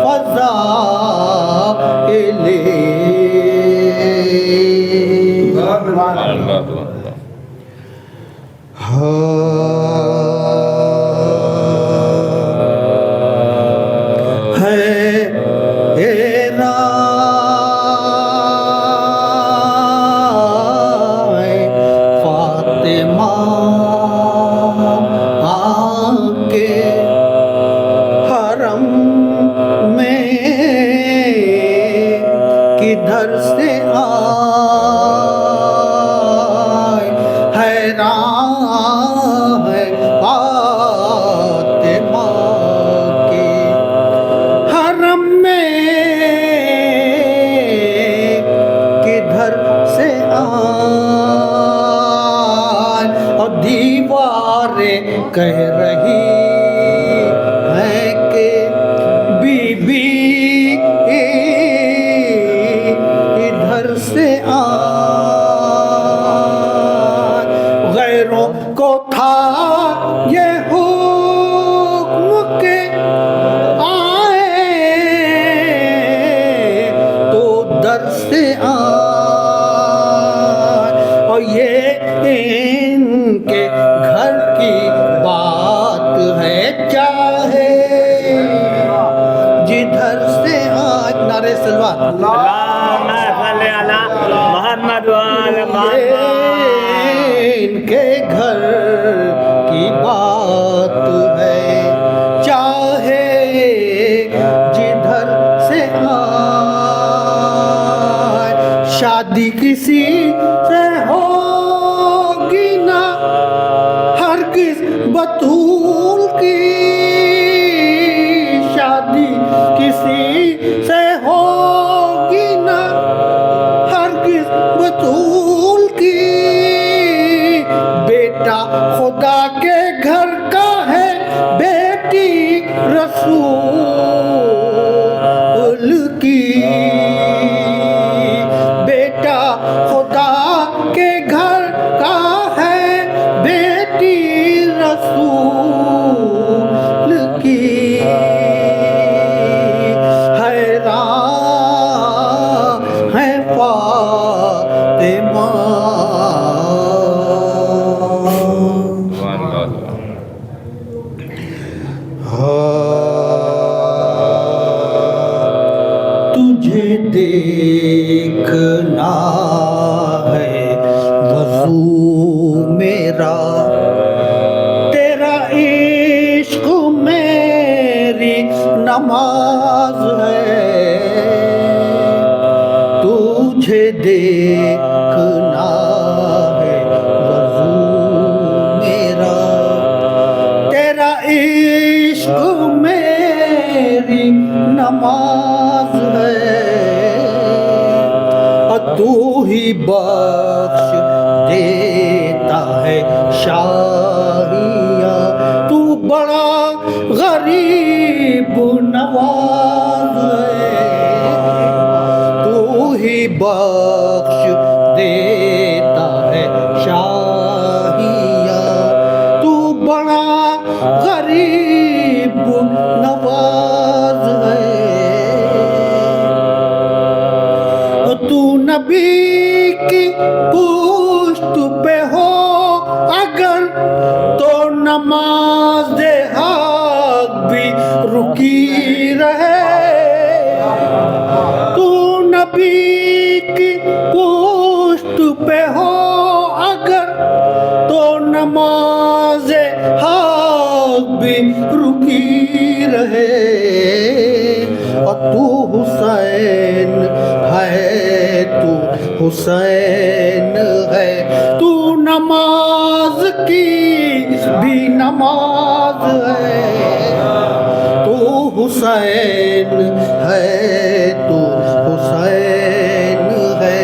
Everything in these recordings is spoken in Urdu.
فضائل کدھر سے آئے حیران ہے فاطمہ کے حرم میں کدھر سے آئے اور دیواریں کہہ رہی ہیں کہ بی بی سے آئے غیروں کو تھا یہ حکم کے آئے تو در سے آئے اور یہ ان کے گھر کی بات ہے چاہے جدھر سے آئے نعرہ سلوات محمد وآل ان کے گھر کی بات ہے چاہے جدھر سے آئے شادی کسی سے ہوگی نہ ہرگز بطول کی شادی کسی سے ہوگی نہ بطول کی بیٹا خدا کے گھر کا ہے بیٹی رسول کی بیٹا خدا کے گھر کا ہے بیٹی رسول کی حیران ہے فاطمہ تجھے دیکھنا ہے وضو میرا تیرا عشق میری نماز ہے تجھے دیکھنا ہے وضو میرا تیرا عشق میری نماز ہے اور تو ہی بخش دیتا ہے شاہیہ تو بڑا غریب نواز ہے تو ہی بخش دیتا ہے شاہیہ تو بڑا غریب نواز ہے تو نبی کی پشت پہ ہو اگر تو نماز حق بھی رکی رہے تو نبی کی پشت پہ ہو اگر تو نماز حق بھی رکی رہے اور تو حسین ہے تو حسین ہے تو نماز کی بھی نماز ہے تو حسین ہے تو حسین ہے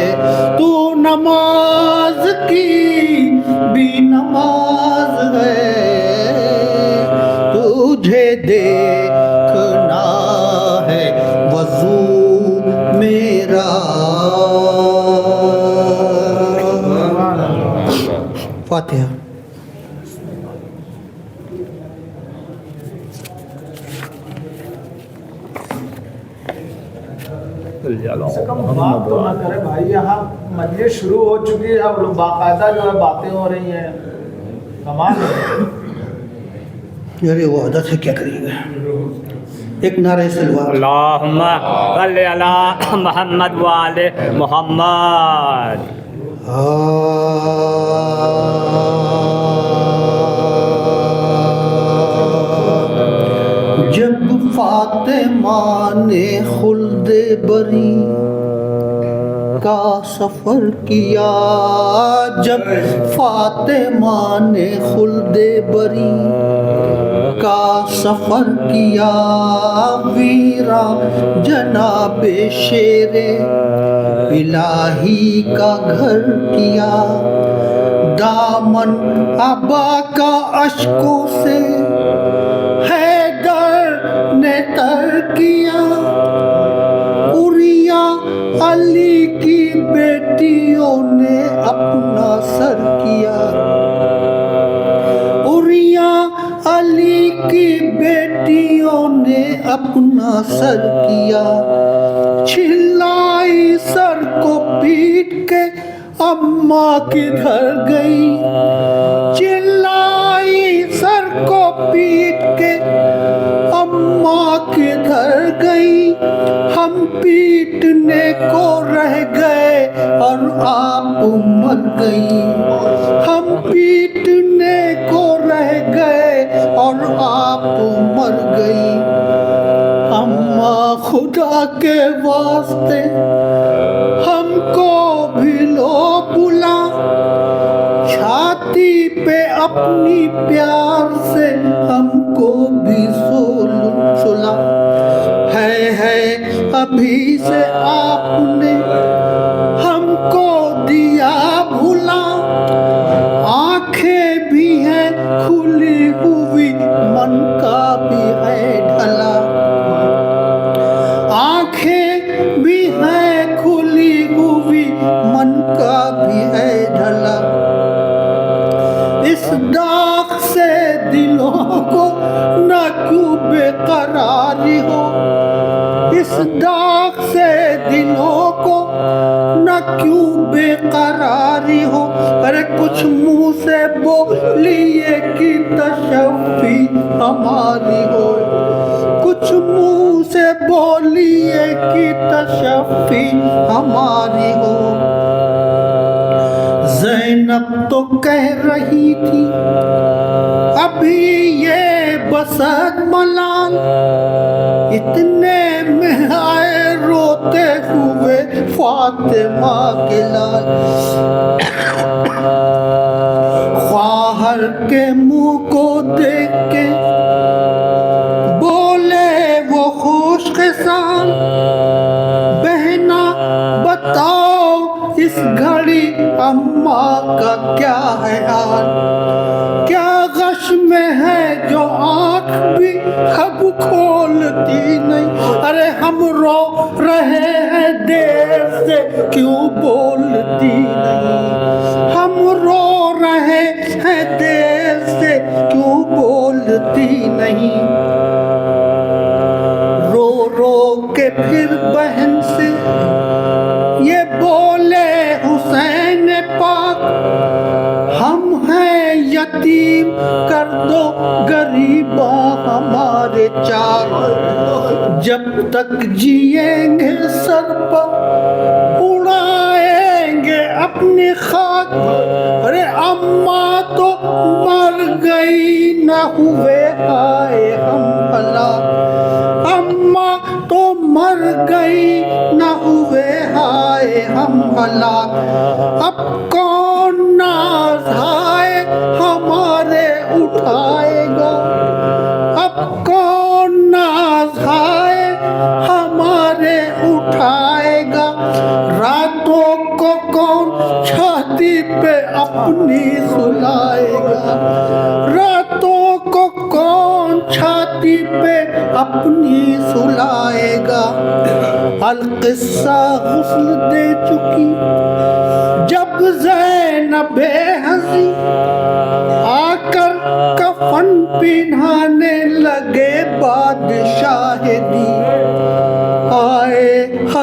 تو نماز کی بھی نماز ہے تجھے دیکھنا ہے وضو میرا فاتحہ کم بات تو نہ کرے بھائی, یہاں مجلس شروع ہو چکی ہے, اب باقاعدہ جو ہے باتیں ہو رہی ہیں, کمال ہے. ارے وہ عادت ہے, کیا کریے گا. ایک نعرہ سلوات. اللہم صلی علی محمد وآل محمد. جب فاطمہ نے خلد بری کا سفر کیا, جب فاطمہ نے خلد بری کا سفر کیا, ویرا جناب شیر الہی کا گھر کیا, دامن ابا کا اشکوں سے حیدر نے تر کیا, اوریا علی کی بیٹیوں نے اپنا سر کیا, اوریا علی کی بیٹیوں نے اپنا سر کیا, چھلائی سر کو پیٹ کے اماں کدھر گئی, چلائی سر کو پیٹ کے اماں کدھر گئی, ہم پیٹنے کو رہ گئے اور آپ مر گئی, ہم پیٹنے کو رہ گئے اور آپ مر گئی. اماں خدا کے واسطے ہم کو بھی لو بلا, چھاتی پہ اپنی پیار سے ہم کو بھی سلا, ہے ابھی سے آپ نے ہم کو دیا بھلا, آنکھیں بھی ہیں کھلی ہوئی من کا بھی ہے ڈھلا, آنکھیں بھی ہیں کھلی ہوئی من کا بھی ہے ڈھلا, اس داغ سے دلوں کو نہ کیوں بے قراری ہو, اس داغ سے دلوں کو نہ کیوں بے قراری ہو, ارے کچھ منہ سے بولیے کی تشفی ہماری ہو, کچھ منہ سے بولیے کی تشفی ہماری ہو. زینب تو کہہ رہی تھی ابھی یہ بسط ملال, اتنے میں آئے روتے ہوئے فاطمہ کے لال, خواہر کے منہ کو دیکھ کے بولے وہ خوش خصال, بہنا بتاؤ اس گھڑی اماں کا کیا ہے حال, کیا غش میں ہے جو آنکھ بھی اب کھولتی نہیں, ارے ہم رو رہے ہیں دیر سے کیوں بولتی نہیں, ہم رو رہے ہیں دیر سے کیوں بولتی نہیں. رو رو کے پھر بہن سے یہ بولے حسین پاک, ہم ہیں یتیم کر دو غریباں ہمارے چار, جب تک جیئیں گے سر پر اڑائیں گے اپنی خاک, ارے اماں تو مر گئی نہ ہوئے ہائے ہم ہلاک, اماں تو مر گئی نہ ہوئے ہائے ہم ہلاک, اب کون ناز ہائے ہمارے اٹھائے گا, اب کون ناز ہائے ہمارے اٹھائے گا, راتوں کو کون چھاتی پہ اپنی سلائے گا, راتوں کو کون چھاتی پہ اپنی سلائے گا. القصہ غسل دے چکی جب زینب ہنسی, آ کر کفن پہنانے لگے بادشاہ دی, آئے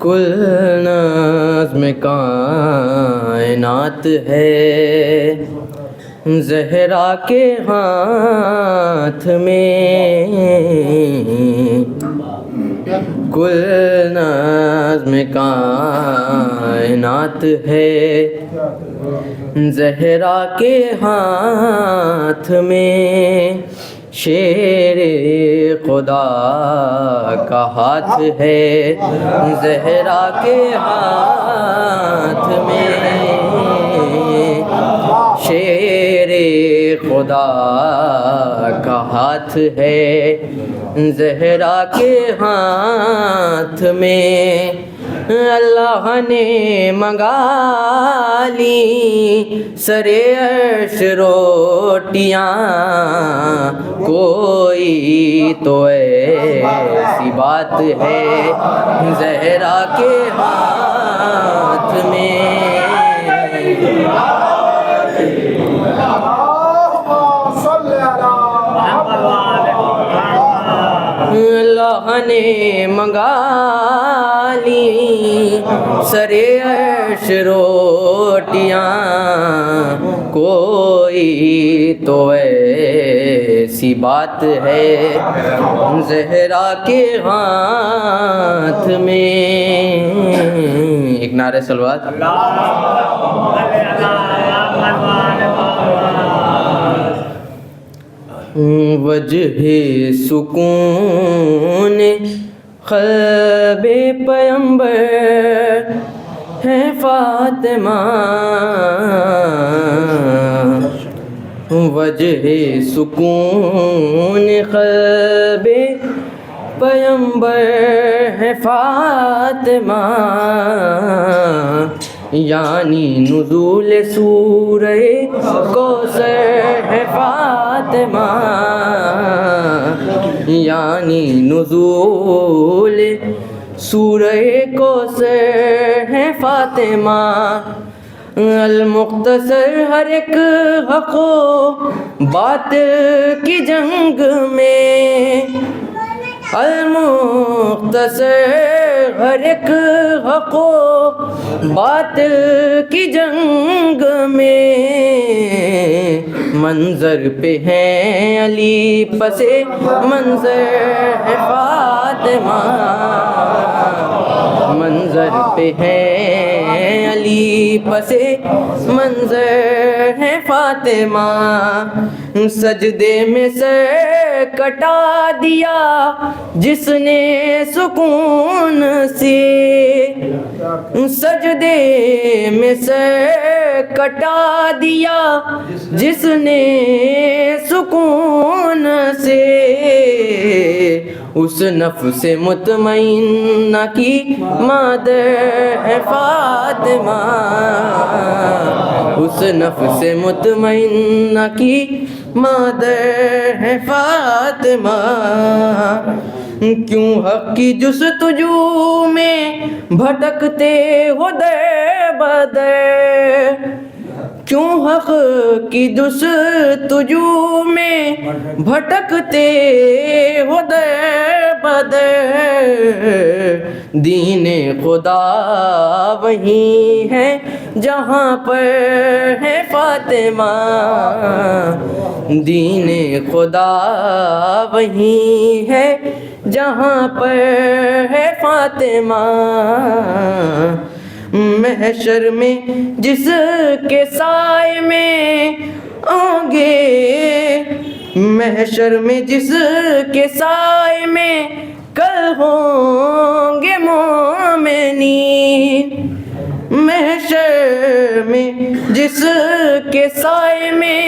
کل نظم کائنات ہے زہرا کے ہاتھ میں، کل نظم کائنات ہے زہرا کے ہاتھ میں، شیر خدا کا ہاتھ ہے زہرا کے ہاتھ میں، شیر خدا کا ہاتھ ہے زہرا کے ہاتھ میں، اللہ نے منگا لی سرے عرش روٹیاں، کوئی تو ایسی بات ہے زہرا کے ہاتھ میں، اللہ نے منگا لی سرے عرش روٹیاں، کوئی تو ایسی بات ہے زہرا کے ہاتھ میں۔ ایک نعرہ صلوات۔ وجہ سکون قلب پیمبر ہے فاطمہ، وجہ سکون قلب پیمبر ہے فاطمہ، یعنی نزول سورہ کوثر ہے فاطمہ، یعنی نزول سورہ کوثر ہے فاطمہ، المختصر ہر ایک حق و باطل کی جنگ میں، المختصر ہر ایک حق و باطل کی جنگ میں، منظر پہ ہیں علی پسے منظر ہے فاطمہ، منظر پہ ہیں علی پسے منظر ہے فاطمہ، سجدے میں سر کٹا دیا جس نے سکون سے، سجدے میں سر کٹا دیا جس نے سکون سے، اس نفس مطمئنہ کی مادر ہے فاطمہ، اس نفس مطمئنہ کی مادر ہے فاطمہ، کیوں حق کی جستجو میں بھٹکتے ہو در بدر، کیوں حق کی جستجو میں بھٹکتے ہو در بدر، دین خدا وہی ہے جہاں پر ہے فاطمہ، دین خدا وہی ہے جہاں پر ہے فاطمہ، محشر میں جس کے سائے میں آؤں گے، محشر میں جس کے سائے میں کل ہوں گے مومنین، محشر میں جس کے سائے میں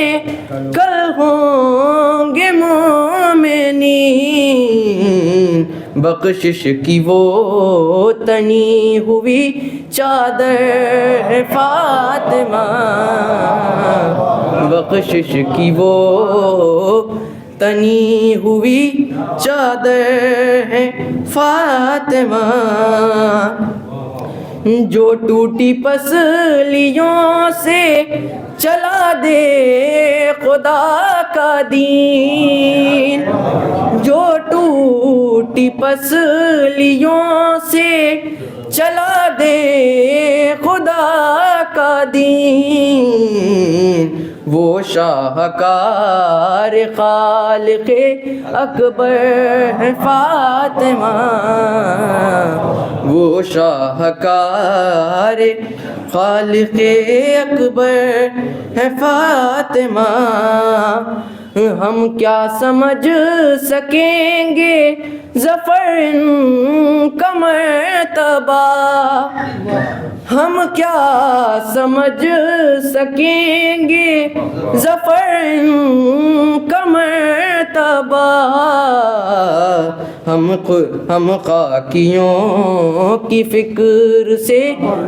کل ہوں گے مومنین، بخشش کی وہ تنی ہوئی چادر ہے فاطمہ، بخشش کی وہ تنی ہوئی چادر ہے فاطمہ، جو ٹوٹی پسلیوں سے چلا دے خدا کا دین، جو ٹوٹی موٹی پسلیوں سے چلا دے خدا کا دین، وہ شاہکار خالق اکبر ہے فاطمہ، وہ شاہکار خالق اکبر ہے فاطمہ۔ ہم کیا سمجھ سکیں گے ظفر ان کا مرتبہ، ہم کیا سمجھ سکیں گے ظفر ان کا مرتبہ، ہم خاکیوں کی فکر سے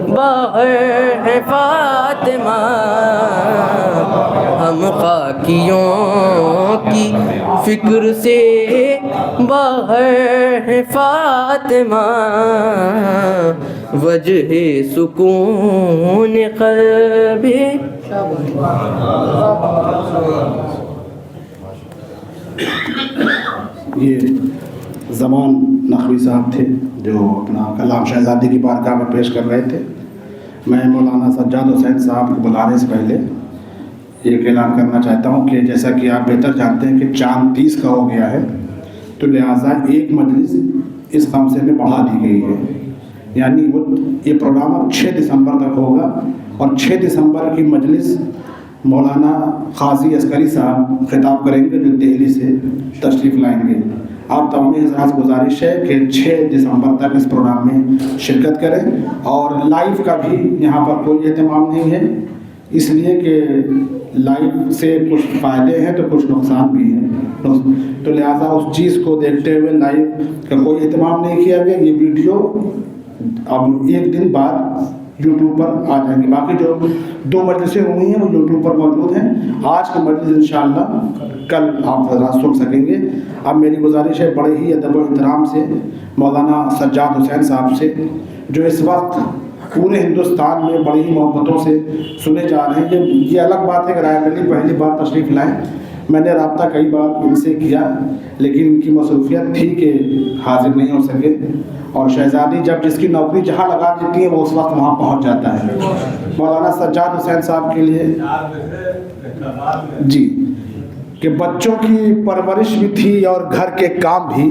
باہر ہے فاطمہ، ہم خاکیوں کی فکر سے باہر ہے فاطمہ، وجہ سکون قلب۔ یہ زمان نقوی صاحب تھے جو اپنا کلام شہزادی کی بارگاہ میں پیش کر رہے تھے۔ میں مولانا سجاد حسین صاحب کو بلانے سے پہلے یہ اعلان کرنا چاہتا ہوں کہ جیسا کہ آپ بہتر جانتے ہیں کہ چاند 30 کا ہو گیا ہے، تو لہٰذا ایک مجلس اس خمسے میں بڑھا دی گئی ہے، یعنی وہ یہ پروگرام اب 6 دسمبر تک ہوگا، اور 6 دسمبر کی مجلس مولانا قاضی عسکری صاحب خطاب کریں گے جو دہلی سے تشریف لائیں گے۔ آپ تمام حضرات گزارش ہے کہ 6 دسمبر تک اس پروگرام میں شرکت کریں، اور لائیو کا بھی یہاں پر کوئی اہتمام نہیں ہے، اس لیے کہ لائیو سے کچھ فائدے ہیں تو کچھ نقصان بھی ہیں، تو لہٰذا اس چیز کو دیکھتے ہوئے لائیو کا کوئی اہتمام نہیں کیا گیا۔ یہ ویڈیو اب ایک دن بعد یوٹیوب پر آ جائیں گے، باقی جو 2 مجلسیں ہوئی ہیں وہ یوٹیوب پر موجود ہیں۔ آج کی مجلس انشاءاللہ کل آپ حضرات سن سکیں گے۔ اب میری گزارش ہے بڑے ہی ادب و احترام سے مولانا سجاد حسین صاحب سے، جو اس وقت پورے ہندوستان میں بڑی ہی محبتوں سے سنے جا رہے ہیں۔ یہ الگ بات ہے کہ رائے علی پہلی بار تشریف لائیں، میں نے رابطہ کئی بار ان سے کیا لیکن ان کی مصروفیت تھی کہ حاضر نہیں ہو سکے، اور شہزادی جب جس کی نوکری جہاں لگا دیتی ہے وہ اس وقت وہاں پہنچ جاتا ہے۔ مولانا سجاد حسین صاحب کے لیے جی کہ بچوں کی پرورش بھی تھی اور گھر کے کام بھی،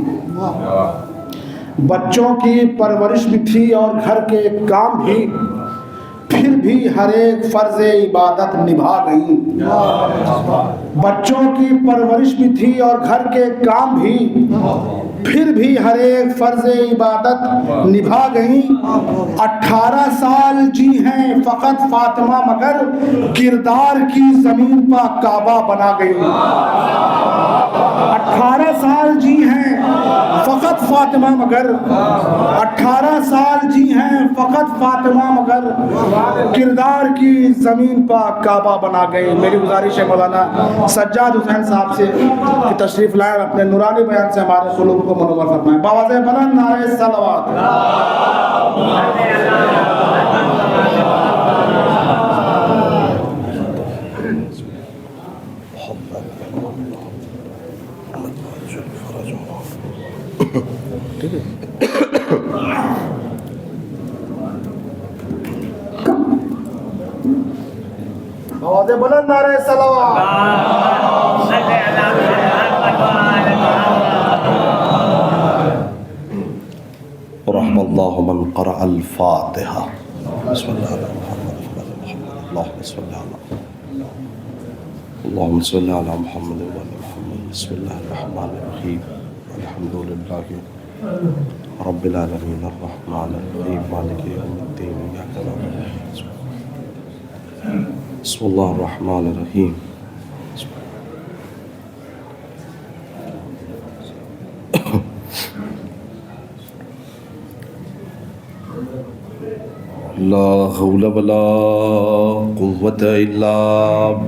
بچوں کی پرورش بھی تھی اور گھر کے کام بھی، پھر بھی ہر ایک فرض عبادت نبھا گئی۔ بچوں کی پرورش بھی تھی اور گھر کے کام بھی، پھر بھی ہر ایک فرض عبادت نبھا گئی۔ 18 سال جی ہیں فقط فاطمہ مگر کردار کی زمین پر کعبہ بنا گئی۔ 18 سال جی ہیں فقط فاطمہ مگر، 18 سال جی ہیں فقط فاطمہ مگر کردار کی زمین پر کعبہ بنا گئی۔ میری گزارش ہے مولانا سجاد حسین صاحب سے کہ تشریف لائیں، اپنے نورانی بیان سے ہمارے قلوب کو منور فرمائیں۔ باوازِ بلند نعرہ صلوات۔ باوازِ بلند نعرہ صلوات۔ رحم اللہ من قرأ الفاتحہ۔ بسم اللہ الرحمن الرحیم، اللہم صلی علی محمد وعلی محمد۔ بسم اللہ الرحمن الرحیم، الحمدللہ رب العالمین الرحمن الرحیم مالک یوم الدین، ایاک نعبد و ایاک نستعین۔ بسم اللہ الرحمن الرحیم۔ لا حول ولا قوة الا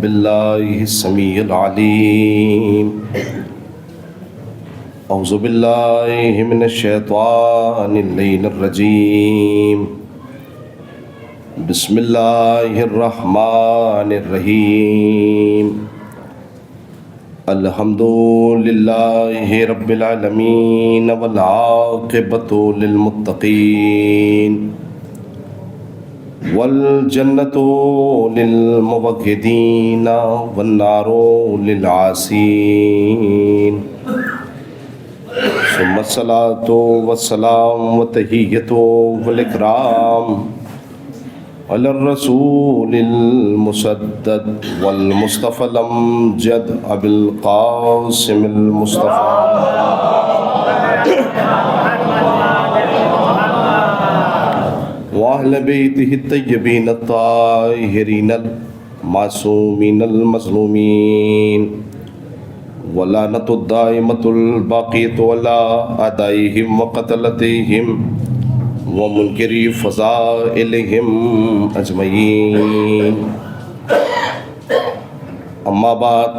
باللہ السمیع العلیم۔ اعوذ باللہ من الشیطان اللعین الرجیم۔ بسم اللہ الرحمن الرحیم۔ الحمد للہ رب العالمین والعاقبۃ للمتقین والجنۃ للموحدین والنار للعاصین ثم الصلاۃ والسلام وتحیۃ والاکرام علی الرسول المسدد والمصطفى الامجد ابی القاسم المصطفى وأهل بيته الطيبين الطاهرين المعصومين المظلومين ولعنة الدائمة الباقية على أعدائهم وقتلتهم ومنكري فضائلهم أجمعين. أما بعد،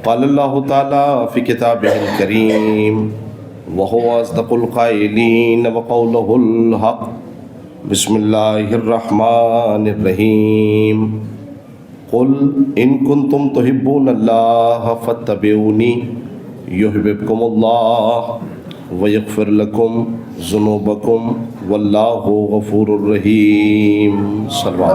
قال الله تعالى في كتابه الكريم وهو أصدق القائلين وقوله الحق. بسم الله الرحمن الرحيم. قل إن كنتم تحبون الله فاتبعوني يحببكم الله ويغفر لكم ذنوبكم والله غفور رحيم. صلى الله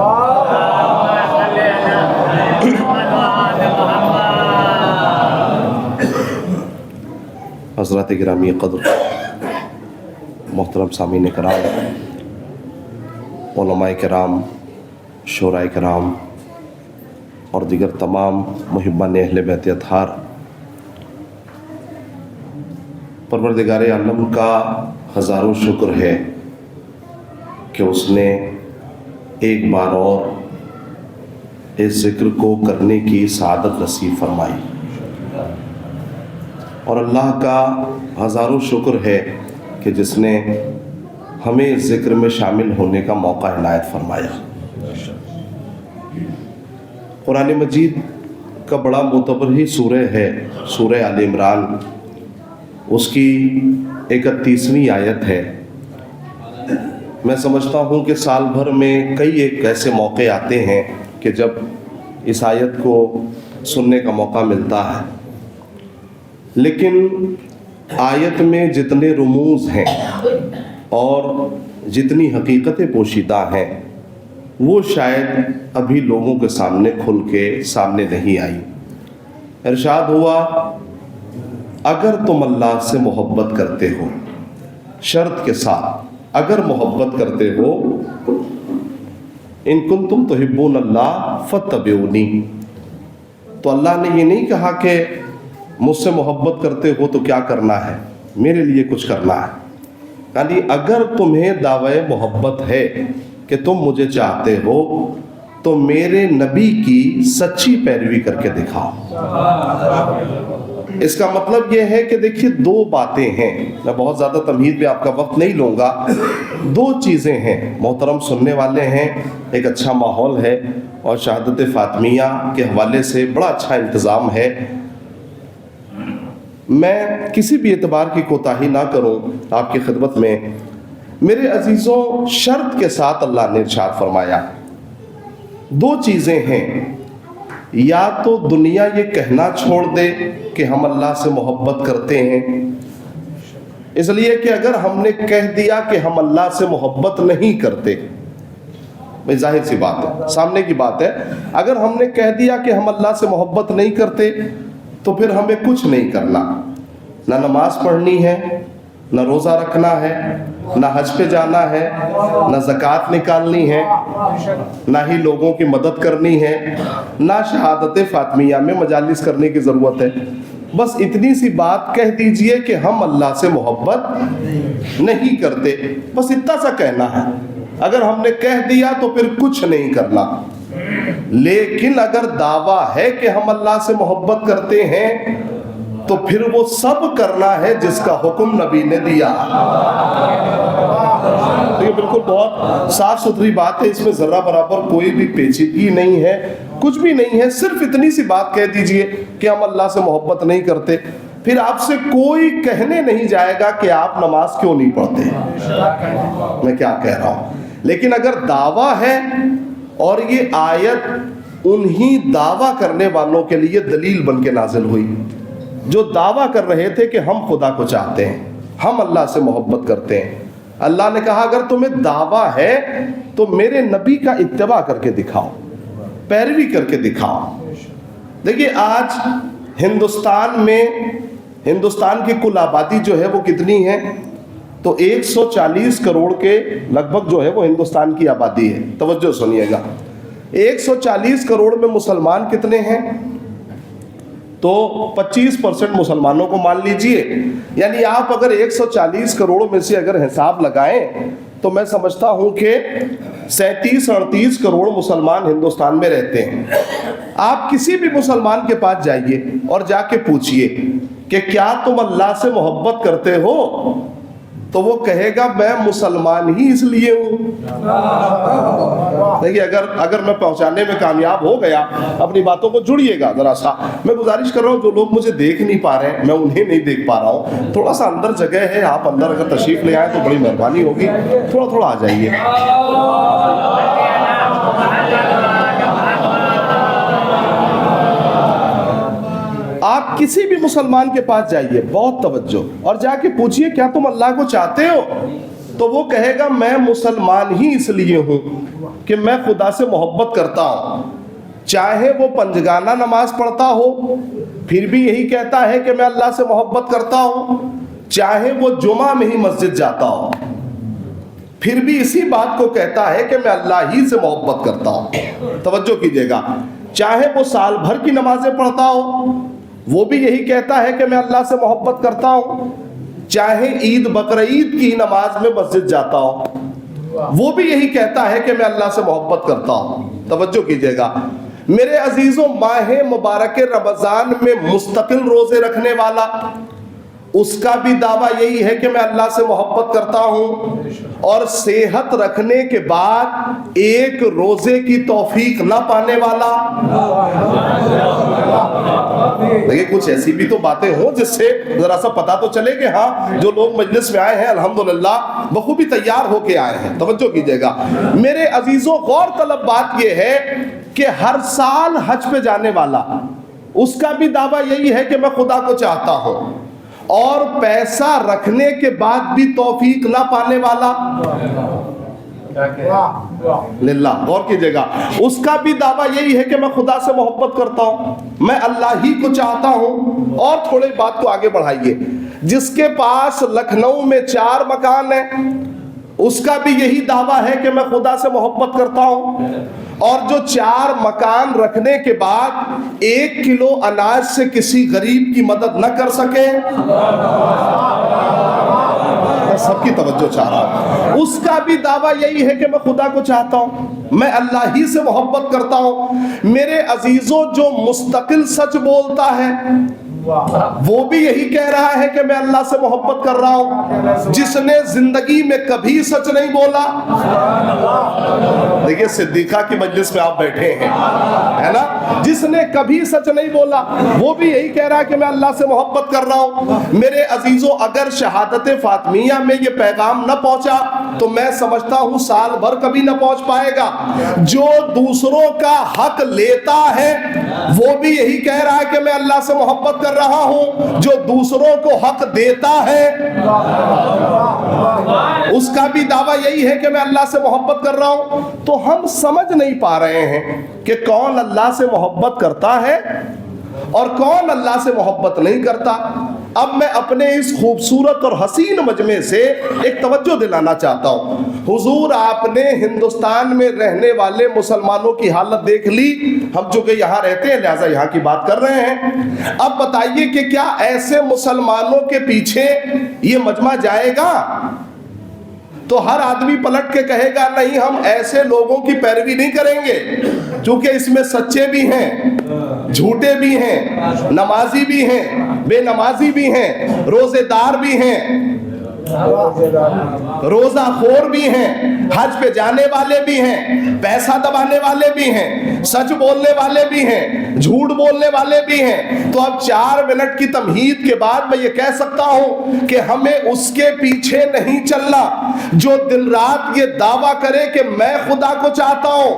حضرات گرامی قدر، محترم سامعین کرام، علماء کرام، شورائے کرام اور دیگر تمام محبان اہل بیت اطہار، پروردگار عالم کا ہزاروں شکر ہے کہ اس نے ایک بار اور اس ذکر کو کرنے کی سعادت نصیب فرمائی، اور اللہ کا ہزاروں شکر ہے کہ جس نے ہمیں اس ذکر میں شامل ہونے کا موقع عنایت فرمایا. قرآن مجید کا بڑا معتبر ہی سورہ ہے سورہ آل عمران. اس کی 31ویں آیت ہے. میں سمجھتا ہوں کہ سال بھر میں کئی ایک ایسے موقع آتے ہیں کہ جب اس آیت کو سننے کا موقع ملتا ہے، لیکن آیت میں جتنے رموز ہیں اور جتنی حقیقتیں پوشیدہ ہیں وہ شاید ابھی لوگوں کے سامنے کھل کے سامنے نہیں آئی. ارشاد ہوا، اگر تم اللہ سے محبت کرتے ہو، شرط کے ساتھ اگر محبت کرتے ہو، ان کنتم تحبون اللہ فاتبعونی، تو اللہ نے یہ نہیں کہا کہ مجھ سے محبت کرتے ہو تو کیا کرنا ہے، میرے لیے کچھ کرنا ہے. یعنی اگر تمہیں دعوی محبت ہے کہ تم مجھے چاہتے ہو تو میرے نبی کی سچی پیروی کر کے دکھاؤ. اس کا مطلب یہ ہے کہ دیکھیے دو باتیں ہیں، میں بہت زیادہ تمہید میں آپ کا وقت نہیں لوں گا. دو چیزیں ہیں، محترم سننے والے ہیں، ایک اچھا ماحول ہے اور شہادت فاطمیہ کے حوالے سے بڑا اچھا انتظام ہے. میں کسی بھی اعتبار کی کوتاہی نہ کروں آپ کی خدمت میں. میرے عزیزوں، شرط کے ساتھ اللہ نے ارشاد فرمایا دو چیزیں ہیں، یا تو دنیا یہ کہنا چھوڑ دے کہ ہم اللہ سے محبت کرتے ہیں، اس لیے کہ اگر ہم نے کہہ دیا کہ ہم اللہ سے محبت نہیں کرتے، بھئی ظاہر سی بات ہے، سامنے کی بات ہے، اگر ہم نے کہہ دیا کہ ہم اللہ سے محبت نہیں کرتے تو پھر ہمیں کچھ نہیں کرنا، نہ نماز پڑھنی ہے، نہ روزہ رکھنا ہے، نہ حج پہ جانا ہے، نہ زکوٰۃ نکالنی ہے، نہ ہی لوگوں کی مدد کرنی ہے، نہ شہادت فاطمیہ میں مجالس کرنے کی ضرورت ہے. بس اتنی سی بات کہہ دیجئے کہ ہم اللہ سے محبت نہیں کرتے، بس اتنا سا کہنا ہے. اگر ہم نے کہہ دیا تو پھر کچھ نہیں کرنا. لیکن اگر دعویٰ ہے کہ ہم اللہ سے محبت کرتے ہیں تو پھر وہ سب کرنا ہے جس کا حکم نبی نے دیا. یہ بالکل بہت صاف ستھری بات ہے، اس میں ذرہ برابر کوئی بھی پیچیدگی نہیں ہے، کچھ بھی نہیں ہے. صرف اتنی سی بات کہہ دیجئے کہ ہم اللہ سے محبت نہیں کرتے، پھر آپ سے کوئی کہنے نہیں جائے گا کہ آپ نماز کیوں نہیں پڑھتے. میں کیا کہہ رہا ہوں. لیکن اگر دعویٰ ہے اور یہ آیت انہی دعویٰ کرنے والوں کے لیے دلیل بن کے نازل ہوئی جو دعویٰ کر رہے تھے کہ ہم خدا کو چاہتے ہیں، ہم اللہ سے محبت کرتے ہیں۔ اللہ نے کہا اگر تمہیں دعویٰ ہے تو میرے نبی کا اتباع کر کے دکھاؤ، پیروی کر کے دکھاؤ۔ دیکھیے آج ہندوستان کی کل آبادی جو ہے وہ کتنی ہے؟ تو 140 کروڑ کے لگ بھگ جو ہے وہ ہندوستان کی آبادی ہے۔ توجہ سنیے گا، 140 کروڑ میں مسلمان کتنے ہیں؟ تو 25% مسلمانوں کو مان لیجئے، یعنی آپ اگر 140 کروڑ میں سے اگر حساب لگائیں تو میں سمجھتا ہوں کہ 37-38 کروڑ مسلمان ہندوستان میں رہتے ہیں۔ آپ کسی بھی مسلمان کے پاس جائیے اور جا کے پوچھئے کہ کیا تم اللہ سے محبت کرتے ہو؟ تو وہ کہے گا میں مسلمان ہی اس لیے ہوں۔ دیکھیے اگر میں پہنچانے میں کامیاب ہو گیا، اپنی باتوں کو جڑیے گا ذرا سا۔ میں گزارش کر رہا ہوں جو لوگ مجھے دیکھ نہیں پا رہے ہیں، میں انہیں نہیں دیکھ پا رہا ہوں، تھوڑا سا اندر جگہ ہے، آپ اندر اگر تشریف لے آئیں تو بڑی مہربانی ہوگی، تھوڑا تھوڑا آ جائیے۔ آپ کسی بھی مسلمان کے پاس جائیے، بہت توجہ، اور جا کے پوچھئے کیا تم اللہ کو چاہتے ہو؟ تو وہ کہے گا میں مسلمان ہی اس لیے ہوں کہ میں خدا سے محبت کرتا ہوں۔ چاہے وہ پنجگانہ نماز پڑھتا ہو پھر بھی یہی کہتا ہے کہ میں اللہ سے محبت کرتا ہوں، چاہے وہ جمعہ میں ہی مسجد جاتا ہو پھر بھی اسی بات کو کہتا ہے کہ میں اللہ ہی سے محبت کرتا ہوں۔ توجہ کیجئے گا، چاہے وہ سال بھر کی نمازیں پڑھتا ہو وہ بھی یہی کہتا ہے کہ میں اللہ سے محبت کرتا ہوں، چاہے عید بقرعید کی نماز میں مسجد جاتا ہو وہ بھی یہی کہتا ہے کہ میں اللہ سے محبت کرتا ہوں۔ توجہ کیجئے گا میرے عزیزوں، ماہ مبارک رمضان میں مستقل روزے رکھنے والا، اس کا بھی دعویٰ یہی ہے کہ میں اللہ سے محبت کرتا ہوں، اور صحت رکھنے کے بعد ایک روزے کی توفیق نہ پانے والا۔ دیکھیں کچھ ایسی بھی تو باتیں ہوں جس سے ذرا سا پتا تو چلے کہ ہاں جو لوگ مجلس میں آئے ہیں الحمدللہ بخوبی تیار ہو کے آئے ہیں۔ توجہ کیجئے گا میرے عزیزوں، غور طلب بات یہ ہے کہ ہر سال حج پہ جانے والا، اس کا بھی دعویٰ یہی ہے کہ میں خدا کو چاہتا ہوں، اور پیسہ رکھنے کے بعد بھی توفیق نہ پانے والا، للہ غور کیجئے گا، اس کا بھی دعویٰ یہی ہے کہ میں خدا سے محبت کرتا ہوں، میں اللہ ہی کو چاہتا ہوں۔ اور تھوڑے بات کو آگے بڑھائیے، جس کے پاس لکھنؤ میں 4 مکان ہیں اس کا بھی یہی دعویٰ ہے کہ میں خدا سے محبت کرتا ہوں، اور جو 4 مکان رکھنے کے بعد 1 کلو اناج سے کسی غریب کی مدد نہ کر سکے، میں سب کی توجہ چاہ رہا ہوں، اس کا بھی دعویٰ یہی ہے کہ میں خدا کو چاہتا ہوں، میں اللہ ہی سے محبت کرتا ہوں۔ میرے عزیزوں، جو مستقل سچ بولتا ہے وہ بھی یہی کہہ رہا ہے کہ میں اللہ سے محبت کر رہا ہوں۔ جس نے زندگی میں کبھی سچ نہیں بولا، دیکھیں صدیقہ کی مجلس میں آپ بیٹھے ہیں ہے نا، جس نے کبھی سچ نہیں بولا وہ بھی یہی کہہ رہا ہے کہ میں اللہ سے محبت کر رہا ہوں۔ میرے عزیزوں، اگر شہادت فاطمیہ میں یہ پیغام نہ پہنچا تو میں سمجھتا ہوں سال بھر کبھی نہ پہنچ پائے گا۔ جو دوسروں کا حق لیتا ہے وہ بھی یہی کہہ رہا ہے کہ میں اللہ سے محبت کر رہا ہوں، جو دوسروں کو حق دیتا ہے اس کا بھی دعویٰ یہی ہے کہ میں اللہ سے محبت کر رہا ہوں۔ تو ہم سمجھ نہیں پا رہے ہیں کہ کون اللہ سے محبت کرتا ہے اور کون اللہ سے محبت نہیں کرتا۔ اب میں اپنے اس خوبصورت اور حسین مجمع سے ایک توجہ دلانا چاہتا ہوں۔ حضور، آپ نے ہندوستان میں رہنے والے مسلمانوں کی حالت دیکھ لی، ہم چونکہ یہاں رہتے ہیں لہٰذا یہاں کی بات کر رہے ہیں۔ اب بتائیے کہ کیا ایسے مسلمانوں کے پیچھے یہ مجمع جائے گا؟ تو ہر آدمی پلٹ کے کہے گا نہیں، ہم ایسے لوگوں کی پیروی نہیں کریں گے، کیونکہ اس میں سچے بھی ہیں، جھوٹے بھی ہیں، نمازی بھی ہیں، بے نمازی بھی ہیں، روزے دار بھی ہیں۔ روزہ خور بھی ہیں, حج پہ جانے والے بھی ہیں, پیسہ دبانے والے بھی ہیں, سچ بولنے والے بھی ہیں, جھوٹ بولنے والے بھی ہیں. تو اب 4 منٹ کی تمہید کے بعد میں یہ کہہ سکتا ہوں کہ ہمیں اس کے پیچھے نہیں چلنا جو دن رات یہ دعویٰ کرے کہ میں خدا کو چاہتا ہوں.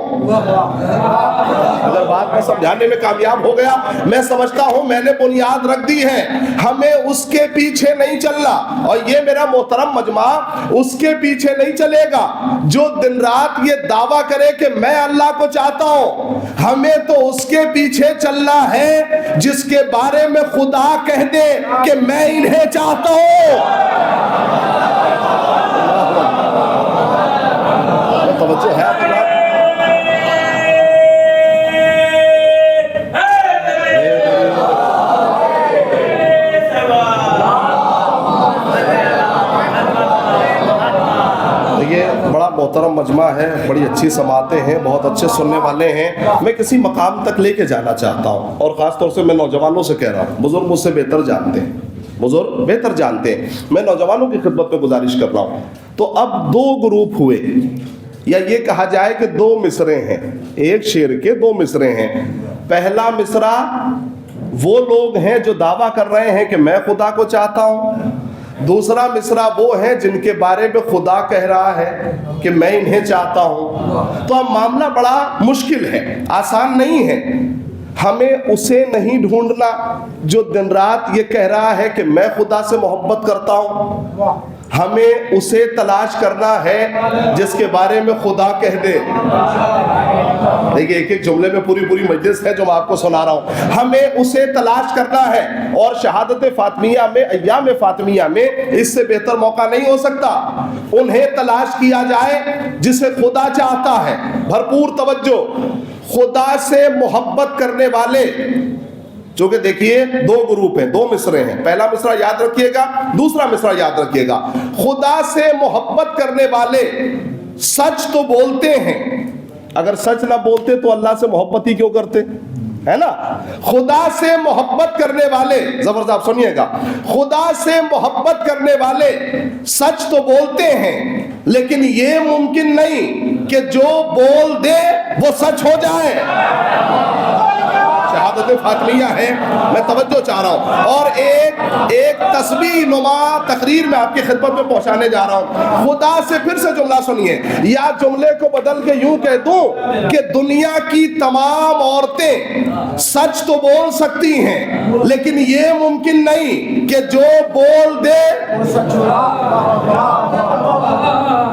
اگر بات میں سمجھانے میں کامیاب ہو گیا, میں سمجھتا ہوں میں نے بنیاد رکھ دی ہے. ہمیں اس کے پیچھے نہیں چلنا, اور یہ میرا محترم مجمع اس کے پیچھے نہیں چلے گا جو دن رات یہ دعویٰ کرے کہ میں اللہ کو چاہتا ہوں. ہمیں تو اس کے پیچھے چلنا ہے جس کے بارے میں خدا کہہ دے کہ میں انہیں چاہتا ہوں. توجہ ہے آپ کا؟ یہ بڑا محترم مجمع ہے, بڑی اچھی سماعتیں ہیں, بہت اچھے سننے والے ہیں. میں کسی مقام تک لے کے جانا چاہتا ہوں, اور خاص طور سے میں نوجوانوں سے کہہ رہا ہوں. بزرگ مجھ سے بہتر جانتے ہیں, بزرگ بہتر جانتے ہیں. میں نوجوانوں کی خدمت میں گزارش کر رہا ہوں. تو اب 2 گروپ ہوئے, یا یہ کہا جائے کہ 2 مصرے ہیں, ایک شعر کے 2 مصرے ہیں. پہلا مصرع وہ لوگ ہیں جو دعویٰ کر رہے ہیں کہ میں خدا کو چاہتا ہوں. دوسرا مصرع وہ ہیں جن کے بارے میں خدا کہہ رہا ہے کہ میں انہیں چاہتا ہوں. تو اب معاملہ بڑا مشکل ہے, آسان نہیں ہے. ہمیں اسے نہیں ڈھونڈنا جو دن رات یہ کہہ رہا ہے کہ میں خدا سے محبت کرتا ہوں. ہمیں اسے تلاش کرنا ہے جس کے بارے میں خدا کہہ دے. دیکھیں ایک ایک جملے میں پوری مجلس ہے جو میں آپ کو سنا رہا ہوں. ہمیں اسے تلاش کرنا ہے, اور شہادت فاطمیہ میں, ایام فاطمیہ میں اس سے بہتر موقع نہیں ہو سکتا. انہیں تلاش کیا جائے جسے خدا چاہتا ہے. بھرپور توجہ. خدا سے محبت کرنے والے, جو کہ دیکھیے 2 گروپ ہیں, 2 مصرے ہیں. پہلا مصرع یاد رکھیے گا, دوسرا مصرع یاد رکھیے گا. خدا سے محبت کرنے والے سچ تو بولتے ہیں, اگر سچ نہ بولتے تو اللہ سے محبت ہی کیوں کرتے, ہے نا. خدا سے محبت کرنے والے, زبردست آپ سنیے گا, خدا سے محبت کرنے والے سچ تو بولتے ہیں, لیکن یہ ممکن نہیں کہ جو بول دے وہ سچ ہو جائے. شہادت فاطمیہ ہے, میں توجہ چاہ رہا ہوں. اور ایک تسبیح نما تقریر میں آپ کی خدمت میں پہنچانے جا رہا ہوں. خدا سے پھر سے جملہ سنیے, یا جملے کو بدل کے یوں کہہ دوں کہ دنیا کی تمام عورتیں سچ تو بول سکتی ہیں, لیکن یہ ممکن نہیں کہ جو بول دے.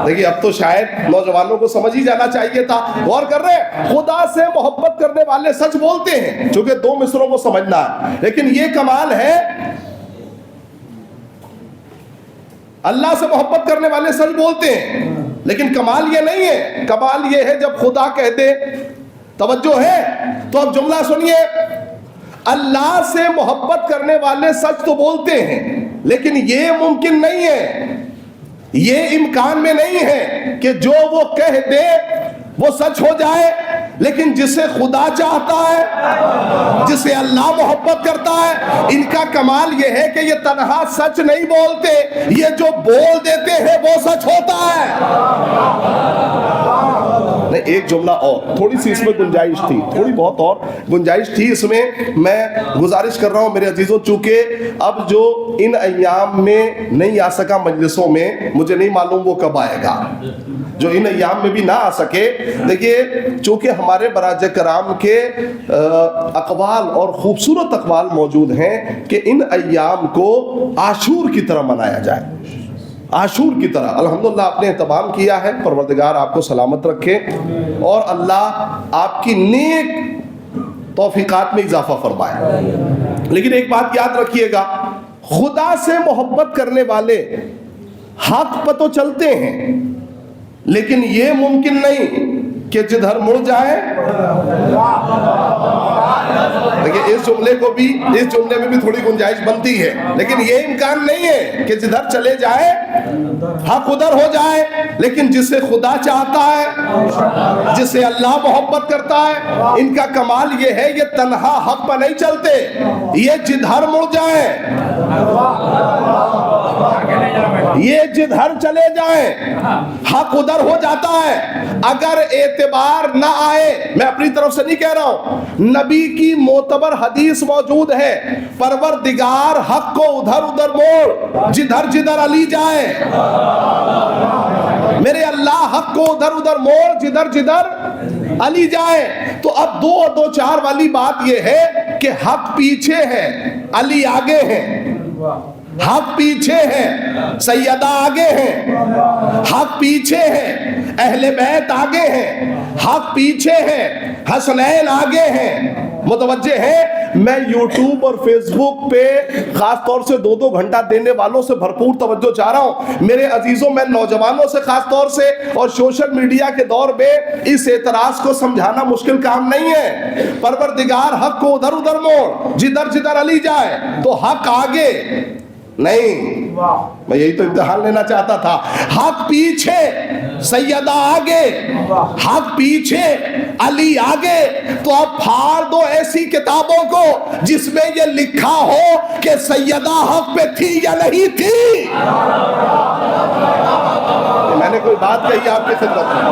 دیکھیے اب تو شاید نوجوانوں کو سمجھ ہی جانا چاہیے تھا. غور کر رہے ہیں, خدا سے محبت کرنے والے سچ بولتے ہیں, چونکہ 2 مصروں کو سمجھنا ہے. لیکن یہ کمال ہے, اللہ سے محبت کرنے والے سچ بولتے ہیں, لیکن کمال یہ نہیں ہے. کمال یہ ہے جب خدا کہہ دے. توجہ ہے؟ تو اب جملہ سنیے, اللہ سے محبت کرنے والے سچ تو بولتے ہیں, لیکن یہ ممکن نہیں ہے, یہ امکان میں نہیں ہے کہ جو وہ کہہ دے وہ سچ ہو جائے. لیکن جسے خدا چاہتا ہے, جسے اللہ محبت کرتا ہے, ان کا کمال یہ ہے کہ یہ تنہا سچ نہیں بولتے, یہ جو بول دیتے ہیں وہ سچ ہوتا ہے. نہیں, ایک جملہ اور, تھوڑی سی اس میں گنجائش تھی, تھوڑی بہت اور گنجائش تھی اس میں. میں گزارش کر رہا ہوں میرے عزیزوں, چونکہ اب جو ان ایام میں نہیں آ سکا مجلسوں میں, مجھے نہیں معلوم وہ کب آئے گا. جو ان ایام میں بھی نہ آ سکے, دیکھیے چونکہ ہمارے براج کرام کے اقوال اور خوبصورت اقوال موجود ہیں کہ ان ایام کو عاشور کی طرح منایا جائے. عاشور کی طرح الحمدللہ آپ نے اہتمام کیا ہے. پروردگار آپ کو سلامت رکھے اور اللہ آپ کی نیک توفیقات میں اضافہ فرمائے. لیکن ایک بات یاد رکھیے گا, خدا سے محبت کرنے والے حق پہ تو چلتے ہیں, لیکن یہ ممکن نہیں کہ جدھر مڑ جائے. دیکھیں اس جملے کو بھی, اس جملے میں بھی تھوڑی گنجائش بنتی ہے, لیکن یہ امکان نہیں ہے کہ جدھر چلے جائے حق ادھر ہو جائے. لیکن جسے خدا چاہتا ہے, جسے اللہ محبت کرتا ہے, ان کا کمال یہ ہے یہ تنہا حق پر نہیں چلتے, یہ جدھر مڑ جائے. یہ جدھر چلے جائیں حق ادھر ہو جاتا ہے. اگر اعتبار نہ آئے، میں اپنی طرف سے نہیں کہہ رہا ہوں، نبی کی معتبر حدیث موجود ہے، پروردگار حق کو ادھر ادھر موڑ جدھر جدھر علی جائے. میرے اللہ حق کو ادھر ادھر موڑ جدھر جدھر علی جائے. تو اب دو چار والی بات یہ ہے کہ حق پیچھے ہے، علی آگے ہیں. حق پیچھے ہے، سیدہ آگے ہیں. حق پیچھے ہے، اہل بیت آگے ہیں. حق پیچھے ہے، حسنین آگے ہیں. متوجہ ہے؟ میں یوٹیوب اور فیس بک پہ خاص طور سے 2 گھنٹہ دینے والوں سے بھرپور توجہ چاہ رہا ہوں. میرے عزیزوں، میں نوجوانوں سے خاص طور سے اور سوشل میڈیا کے دور میں اس اعتراض کو سمجھانا مشکل کام نہیں ہے. پروردگار حق کو ادھر ادھر موڑ جدھر جدھر علی جائے. تو حق آگے نہیں، میں یہی تو امتحان لینا چاہتا تھا. حق پیچھے، سیدہ آگے. حق پیچھے، علی آگے. تو اب پھاڑ دو ایسی کتابوں کو جس میں یہ لکھا ہو کہ سیدہ حق پہ تھی یا نہیں تھی. میں نے کوئی بات کہی آپ کی خدمت میں.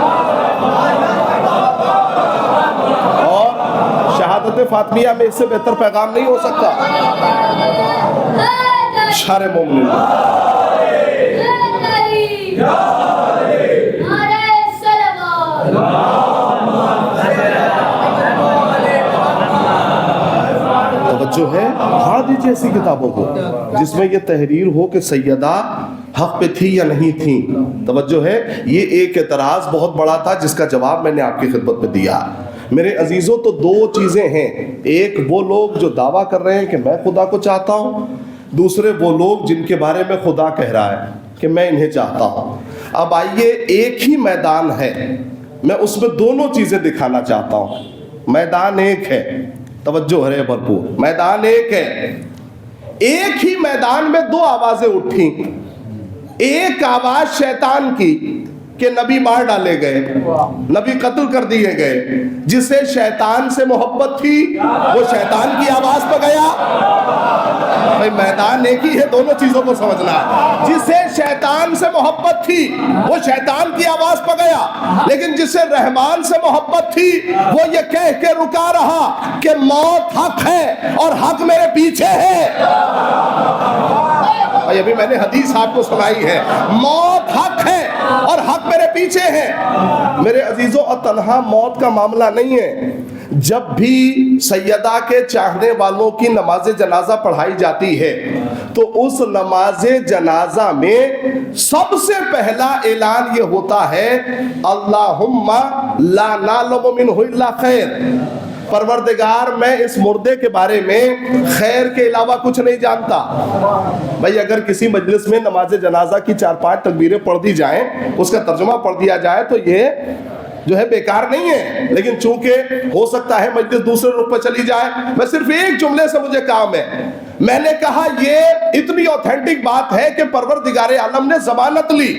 اور شہادت فاطمیہ میں اس سے بہتر پیغام نہیں ہو سکتا. شر مومن توجہ ہے. پڑھ دیجیے ایسی کتابوں کو جس میں یہ تحریر ہو کہ سیدہ حق پہ تھی یا نہیں تھی. توجہ ہے. یہ ایک اعتراض بہت بڑا تھا جس کا جواب میں نے آپ کی خدمت میں دیا. میرے عزیزوں، تو 2 چیزیں ہیں. ایک وہ لوگ جو دعویٰ کر رہے ہیں کہ میں خدا کو چاہتا ہوں، دوسرے وہ لوگ جن کے بارے میں خدا کہہ رہا ہے کہ میں انہیں چاہتا ہوں. اب آئیے، ایک ہی میدان ہے، میں اس میں دونوں چیزیں دکھانا چاہتا ہوں. میدان ایک ہے، توجہ ہے بھرپور. میدان ایک ہے. ایک ہی میدان میں 2 آوازیں اٹھیں. ایک آواز شیطان کی کہ نبی مار ڈالے گئے، نبی قتل کر دیے گئے. جسے شیطان سے محبت تھی وہ شیطان کی آواز پہ گیا. بھائی میدان ایک ہی ہے، دونوں چیزوں کو سمجھنا ہے. جسے شیطان سے محبت تھی وہ شیطان کی آواز پہ گیا، لیکن جسے رحمان سے محبت تھی وہ یہ کہہ کے رکا رہا کہ موت حق ہے اور حق میرے پیچھے ہے. ابھی میں نے حدیث آپ کو سنائی ہے، موت حق ہے اور حق میرے پیچھے ہے. میرے عزیزوں، اور تنہا موت کا معاملہ نہیں ہے. جب بھی سیدہ کے چاہنے والوں کی نماز جنازہ پڑھائی جاتی ہے تو اس نماز جنازہ میں سب سے پہلا اعلان یہ ہوتا ہے، اللہم لا نعلم منہ الا خیر. پروردگار میں اس مردے کے بارے میں خیر کے علاوہ کچھ نہیں جانتا. بھائی اگر کسی مجلس میں نماز جنازہ کی 4-5 تکبیریں پڑھ دی جائیں، اس کا ترجمہ پڑھ دیا جائے تو یہ جو ہے بیکار نہیں ہے. لیکن چونکہ ہو سکتا ہے مجلس دوسرے رخ پہ چلی جائے، میں صرف ایک جملے سے مجھے کام ہے. میں نے کہا یہ اتنی اوتھینٹک بات ہے کہ پروردگار عالم نے ضمانت لی،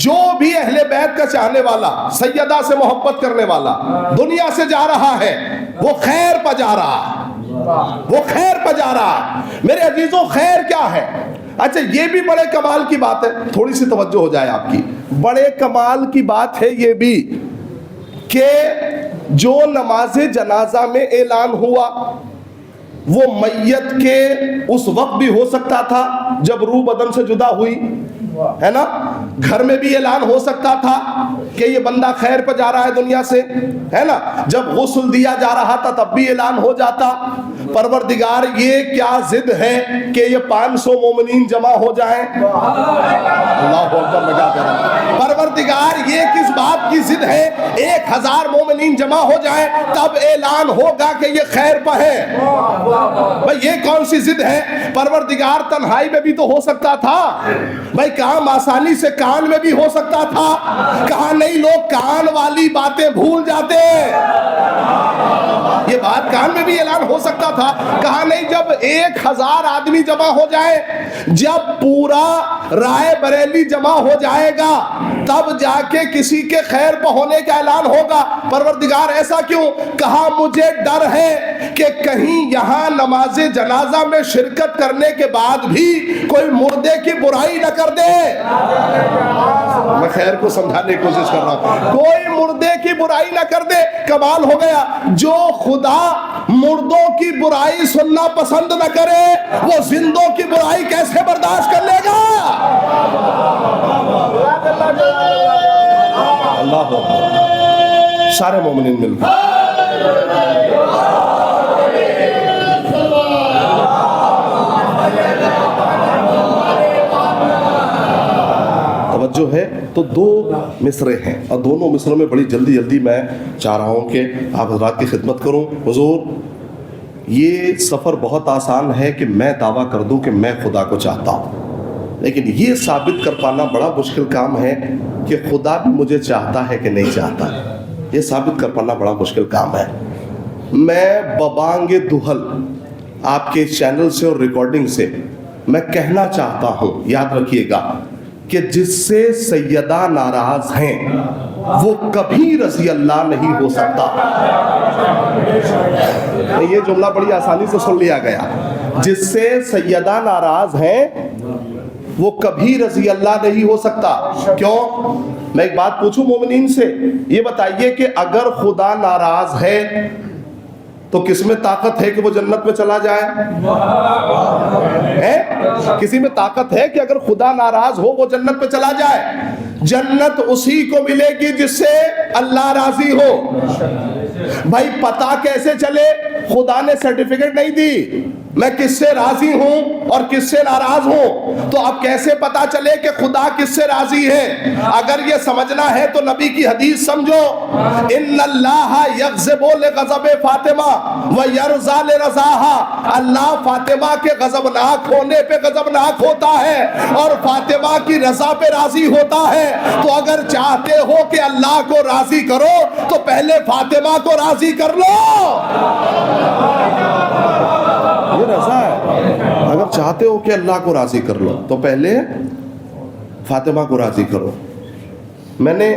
جو بھی اہل بیت کا چاہنے والا، سیدہ سے محبت کرنے والا دنیا سے جا رہا ہے وہ خیر پہ جا رہا ہے، وہ خیر پہ جا رہا ہے. میرے عزیزوں، خیر کیا ہے؟ اچھا یہ بھی بڑے کمال کی بات ہے، تھوڑی سی توجہ ہو جائے آپ کی. بڑے کمال کی بات ہے یہ بھی کہ جو نماز جنازہ میں اعلان ہوا وہ میت کے اس وقت بھی ہو سکتا تھا جب روح بدن سے جدا ہوئی، ہے نا. گھر میں بھی اعلان ہو سکتا تھا کہ یہ بندہ خیر پہ جا رہا ہے دنیا سے، ہے نا. جب غسل دیا جا رہا تھا تب بھی اعلان ہو جاتا. پروردگار یہ کیا ضد ہے کہ یہ 500 مومنین جمع ہو جائیں. اللہ اکبر لگا کر. پروردگار یہ کس بات کی ضد ہے 1000 مومنین جمع ہو جائیں تب اعلان ہوگا کہ یہ خیر پہ ہے. بھائی یہ کون سی ضد ہے؟ پروردگار تنہائی میں بھی تو ہو سکتا تھا. بھائی کام آسانی سے کان میں بھی ہو سکتا تھا. کہاں نہیں، لوگ کان والی باتیں بھول جاتے ہیں. یہ بات کان میں بھی اعلان ہو سکتا تھا. کہا نہیں, جب 1000 آدمی جمع ہو جائے, جب پورا رائے بریلی جمع ہو جائے گا, تب جا کے کسی کے خیر پہ ہونے کا اعلان ہوگا. پروردگار ایسا کیوں؟ کہا مجھے ڈر ہے کہ کہیں یہاں نماز جنازہ میں شرکت کرنے کے بعد بھی کوئی مردے کی برائی نہ کر دے. میں خیر کو سمجھانے کی کوشش کر رہا ہوں. کوئی مردے کی برائی نہ کر دے. کمال ہو گیا. جو خدا مردوں کی برائی سننا پسند نہ کرے, وہ زندوں کی برائی کیسے برداشت کر لے گا؟ اللہ سارے مومنین مل کر توجہ ہے. تو 2 مصرے ہیں, اور دونوں مصروں میں بڑی جلدی میں چاہ رہا ہوں کہ آپ حضرات کی خدمت کروں. حضور, یہ سفر بہت آسان ہے کہ میں دعویٰ کر دوں کہ میں خدا کو چاہتا ہوں, لیکن یہ ثابت کر پانا بڑا مشکل کام ہے کہ خدا بھی مجھے چاہتا ہے کہ نہیں چاہتا. یہ ثابت کر پانا بڑا مشکل کام ہے. میں ببانگ دہل آپ کے چینل سے اور ریکارڈنگ سے میں کہنا چاہتا ہوں, یاد رکھیے گا, کہ جس سے سیدہ ناراض ہیں وہ کبھی رضی اللہ نہیں ہو سکتا. یہ جملہ بڑی آسانی سے سن لیا گیا. جس سے سیدہ ناراض ہیں وہ کبھی رضی اللہ نہیں ہو سکتا. کیوں؟ میں ایک بات پوچھوں مومنین سے, یہ بتائیے کہ اگر خدا ناراض ہے تو کس میں طاقت ہے کہ وہ جنت میں چلا جائے؟ کسی میں طاقت ہے کہ اگر خدا ناراض ہو وہ جنت میں چلا جائے؟ جنت اسی کو ملے گی جس سے اللہ راضی ہو. بھائی پتہ کیسے چلے؟ خدا نے سرٹیفکیٹ نہیں دی میں کس سے راضی ہوں اور کس سے ناراض ہوں. تو اب کیسے پتا چلے کہ خدا کس سے راضی ہے؟ اگر یہ سمجھنا ہے تو نبی کی حدیث سمجھو, ان اللہ یغضب لغضب فاطمہ ویرضی لرضاها. اللہ فاطمہ کے غضبناک ہونے پہ غضبناک ہوتا ہے اور فاطمہ کی رضا پہ راضی ہوتا ہے. تو اگر چاہتے ہو کہ اللہ کو راضی کرو تو پہلے فاطمہ کو راضی کر لو. یہ رضا ہے. اگر چاہتے ہو کہ اللہ کو راضی کر لو تو پہلے فاطمہ کو راضی کرو. میں نے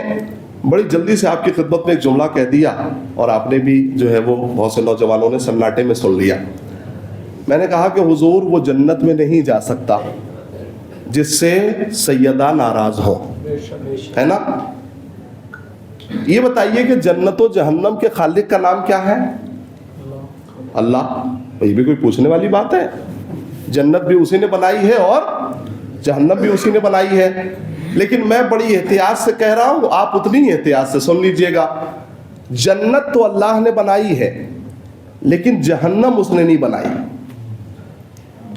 بڑی جلدی سے آپ کی خدمت میں ایک جملہ کہہ دیا اور آپ نے بھی جو ہے وہ بہت سے نوجوانوں نے سناٹے میں سن لیا. میں نے کہا کہ حضور وہ جنت میں نہیں جا سکتا جس سے سیدہ ناراض ہو, ہے نا. یہ بتائیے کہ جنت و جہنم کے خالق کا نام کیا ہے؟ اللہ. یہ بھی کوئی پوچھنے والی بات ہے؟ جنت بھی اسی نے بنائی ہے اور جہنم بھی اسی نے بنائی ہے. لیکن میں بڑی احتیاط سے کہہ رہا ہوں, آپ اتنی ہی احتیاط سے سن لیجئے گا. جنت تو اللہ نے بنائی ہے لیکن جہنم اس نے نہیں بنائی.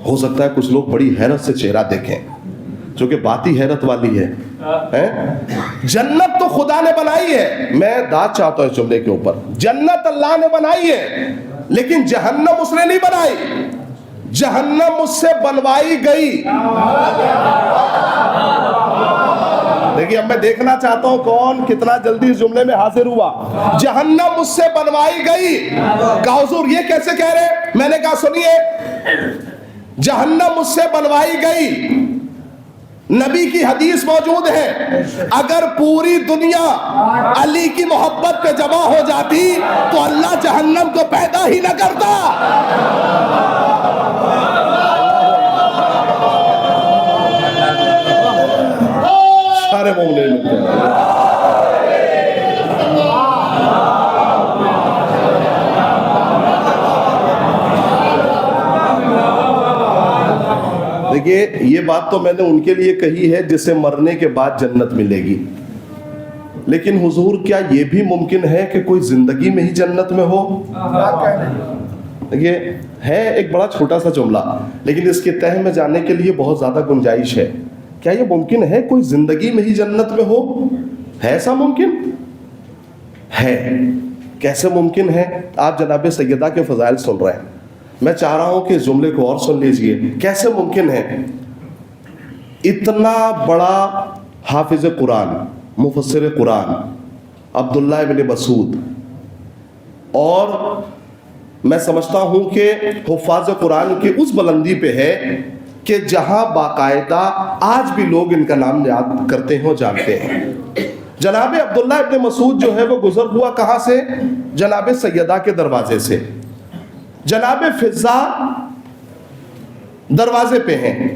ہو سکتا ہے کچھ لوگ بڑی حیرت سے چہرہ دیکھیں جو کہ باتی حیرت والی ہے. جنت تو خدا نے بنائی ہے. میں داد چاہتا ہوں اس جملے کے اوپر. جنت اللہ نے بنائی ہے لیکن جہنم اس نے نہیں بنائی. جہنم اس سے بنوائی گئی. دیکھیے اب میں دیکھنا چاہتا ہوں کون کتنا جلدی اس جملے میں حاضر ہوا. جہنم اس سے بنوائی گئی. کہا حضور یہ کیسے کہہ رہے؟ میں نے کہا سنیے, جہنم اس سے بنوائی گئی. نبی کی حدیث موجود ہے, اگر پوری دنیا علی کی محبت پہ جمع ہو جاتی تو اللہ جہنم کو پیدا ہی نہ کرتا. سارے مومنین دیکھیے, یہ بات تو میں نے ان کے لیے کہی ہے جس سے مرنے کے بعد جنت ملے گی. لیکن حضور کیا یہ بھی ممکن ہے کہ کوئی زندگی میں ہی جنت میں ہو؟ دیکھیے ہے ایک بڑا چھوٹا سا جملہ لیکن اس کے تہہ میں جانے کے لیے بہت زیادہ گنجائش ہے. کیا یہ ممکن ہے کوئی زندگی میں ہی جنت میں ہو؟ ہے ایسا ممکن؟ ہے. کیسے ممکن ہے؟ آپ جناب سیدہ کے فضائل سن رہے ہیں, میں چاہ رہا ہوں کہ اس جملے کو اور سن لیجئے. کیسے ممکن ہے؟ اتنا بڑا حافظ قرآن, مفسر قرآن عبداللہ ابن مسعود اور میں سمجھتا ہوں کہ حفاظ قرآن کی اس بلندی پہ ہے کہ جہاں باقاعدہ آج بھی لوگ ان کا نام یاد کرتے ہیں اور جانتے ہیں۔ جناب عبداللہ ابن مسعود جو ہے وہ گزر ہوا کہاں سے؟ جناب سیدہ کے دروازے سے۔ جناب فضہ دروازے پہ ہیں،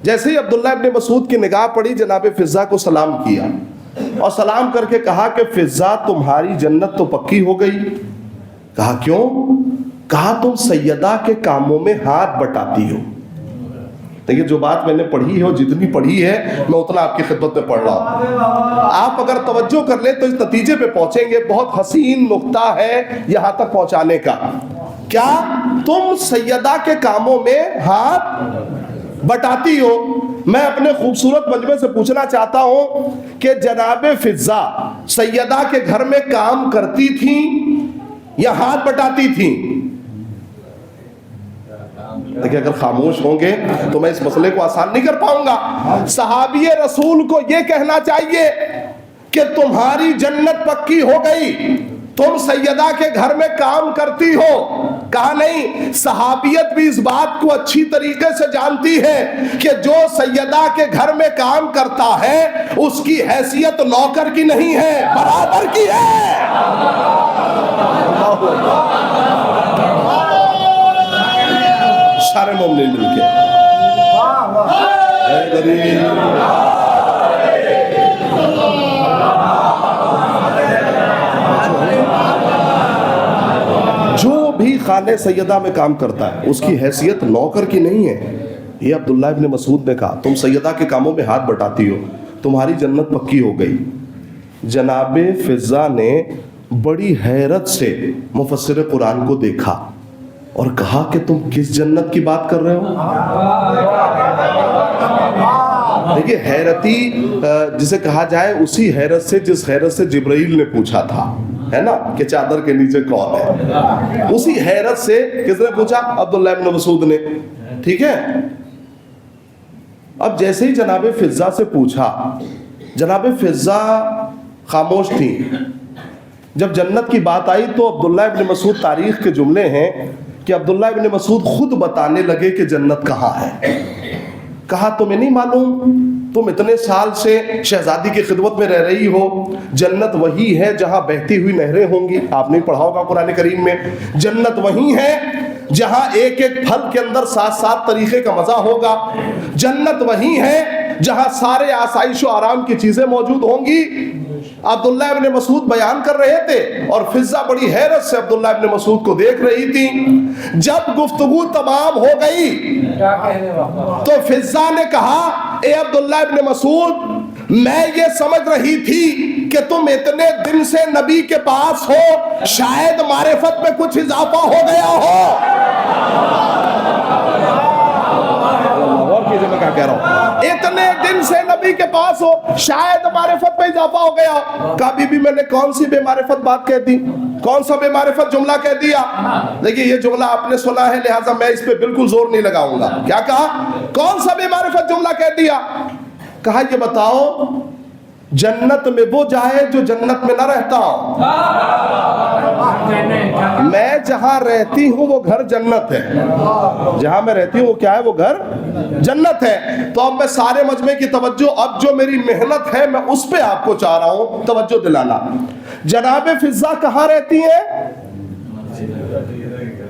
جیسے ہی عبداللہ ابن مسعود کی نگاہ پڑی جناب فضہ کو سلام کیا اور سلام کر کے کہا کہ فضہ تمہاری جنت تو پکی ہو گئی۔ کہا کیوں؟ کہا تم سیدہ کے کاموں میں ہاتھ بٹاتی ہو۔ دیکھیے جو بات میں نے پڑھی ہے اور جتنی پڑھی ہے میں اتنا آپ کی خدمت میں پڑھ رہا ہوں۔ آپ اگر توجہ کر لیں تو اس نتیجے پہ پہنچیں گے، بہت حسین نقطہ ہے یہاں تک پہنچانے کا۔ کیا تم سیدہ کے کاموں میں ہاتھ بٹاتی ہو؟ میں اپنے خوبصورت مجمع سے پوچھنا چاہتا ہوں کہ جناب فضہ سیدہ کے گھر میں کام کرتی تھیں یا ہاتھ بٹاتی تھیں؟ دیکھیں اگر خاموش ہوں گے تو میں اس مسئلے کو آسان نہیں کر پاؤں گا۔ صحابی رسول کو یہ کہنا چاہیے کہ تمہاری جنت پکی ہو گئی، تم سیدہ کے گھر میں کام کرتی ہو۔ کہا نہیں، صحابیت بھی اس بات کو اچھی طریقے سے جانتی ہے کہ جو سیدہ کے گھر میں کام کرتا ہے اس کی حیثیت نوکر کی نہیں ہے، برابر کی ہے۔ سارے مومنین مل کے جو بھی خانہ سیدہ میں کام کرتا ہے اس کی حیثیت نوکر کی نہیں ہے۔ یہ عبداللہ ابن مسعود نے کہا تم سیدہ کے کاموں میں ہاتھ بٹاتی ہو، تمہاری جنت پکی ہو گئی۔ جناب فضہ نے بڑی حیرت سے مفسر قرآن کو دیکھا اور کہا کہ تم کس جنت کی بات کر رہے ہو؟ دیکھیے حیرتی جسے کہا جائے اسی حیرت سے جس حیرت سے جبرائیل نے پوچھا تھا، ہے نا، کہ چادر کے نیچے کون ہے، اسی حیرت سے کس نے پوچھا؟ عبداللہ ابن مسعود نے۔ ٹھیک ہے، اب جیسے ہی جناب فضہ سے پوچھا، جناب فضہ خاموش تھی۔ جب جنت کی بات آئی تو عبداللہ ابن مسعود تاریخ کے جملے ہیں کہ عبداللہ ابن مسعود خود بتانے لگے کہ جنت کہاں ہے۔ کہا تمہیں نہیں معلوم؟ تم اتنے سال سے شہزادی کی خدمت میں رہ رہی ہو، جنت وہی ہے جہاں بہتی ہوئی نہریں ہوں گی۔ آپ نے پڑھا ہوگا قرآن کریم میں، جنت وہی ہے جہاں ایک ایک پھل کے اندر 7 طریقے کا مزہ ہوگا۔ جنت وہی ہے جہاں سارے آسائش و آرام کی چیزیں موجود ہوں گی۔ عبداللہ ابن مسعود بیان کر رہے تھے اور فضہ بڑی حیرت سے عبداللہ ابن مسعود کو دیکھ رہی تھی۔ جب گفتگو تمام ہو گئی تو فضہ نے کہا اے عبداللہ ابن مسعود، میں یہ سمجھ رہی تھی کہ تم اتنے دن سے نبی کے پاس ہو، شاید معرفت میں کچھ اضافہ ہو گیا ہو۔ میں کیا کہہ رہا ہوں، اتنے دن سے نبی کے پاس ہو، شاید معرفت میں اضافہ ہو گیا ہو۔ کبھی بھی میں نے کون سی بے معرفت بات کہہ دی، کون سا بے معرفت جملہ کہہ دیا؟ دیکھیے یہ جملہ آپ نے سنا ہے لہٰذا میں اس پہ بالکل زور نہیں لگاؤں گا۔ کیا کہا؟ کون سا بے معرفت جملہ کہہ دیا؟ کہا یہ بتاؤ جنت میں وہ جائے جو جنت میں نہ رہتا ہوں۔ میں جہاں رہتی ہوں وہ گھر جنت ہے، جہاں میں رہتی ہوں وہ کیا ہے؟ وہ گھر جنت ہے۔ تو اب میں سارے مجمع کی توجہ، اب جو میری محنت ہے میں اس پہ آپ کو چاہ رہا ہوں توجہ دلانا۔ جناب فضہ کہاں رہتی ہے؟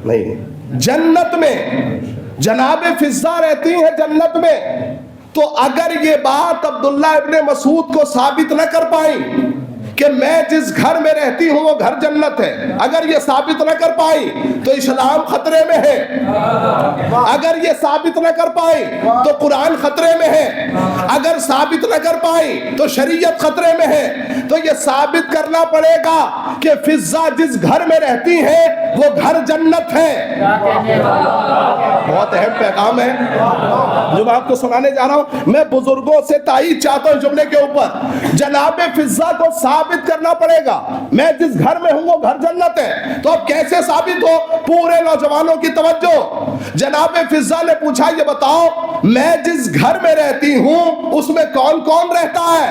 نہیں، جنت میں۔ جناب فضہ رہتی ہیں جنت میں۔ تو اگر یہ بات عبداللہ ابن مسعود کو ثابت نہ کر پائی کہ میں جس گھر میں رہتی ہوں وہ گھر جنت ہے، اگر یہ ثابت نہ کر پائی تو اسلام خطرے میں ہے، اگر یہ ثابت نہ کر پائی تو قرآن خطرے میں ہے، اگر ثابت نہ کر پائی تو شریعت خطرے میں ہے۔ تو یہ ثابت کرنا پڑے گا کہ فضہ جس گھر میں رہتی ہیں وہ گھر جنت ہے۔ بہت اہم پیغام ہے جو میں آپ کو سنانے جا رہا ہوں۔ میں بزرگوں سے تائید چاہتا ہوں جملے کے اوپر۔ جناب فضہ کو ثابت کرنا پڑے گا میں جس گھر میں ہوں وہ گھر جنت ہے۔ تو اب کیسے ثابت ہو؟ پورے نوجوانوں کی توجہ۔ جناب فضہ نے پوچھا یہ بتاؤ میں جس گھر میں رہتی ہوں اس میں کون کون رہتا ہے؟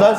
10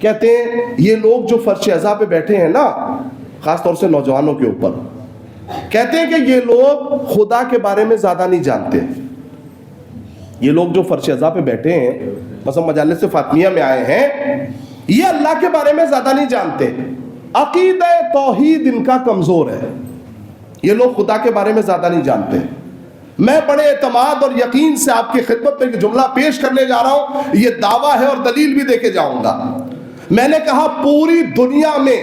کہتے ہیں یہ لوگ جو فرش عزا پہ بیٹھے ہیں نا، خاص طور سے نوجوانوں کے اوپر، کہتے ہیں کہ یہ لوگ خدا کے بارے میں زیادہ نہیں جانتے. یہ لوگ جو فرش عزا پہ بیٹھے ہیں، مثلا مجالس فاطمیہ میں آئے ہیں، یہ اللہ کے بارے میں زیادہ نہیں جانتے. عقیدہ توحید ان کا کمزور ہے. یہ لوگ خدا کے بارے میں زیادہ نہیں جانتے. میں بڑے اعتماد اور یقین سے آپ کی خدمت میں ایک جملہ پیش کرنے جا رہا ہوں، یہ دعویٰ ہے اور دلیل بھی دے کے جاؤں گا. میں نے کہا پوری دنیا میں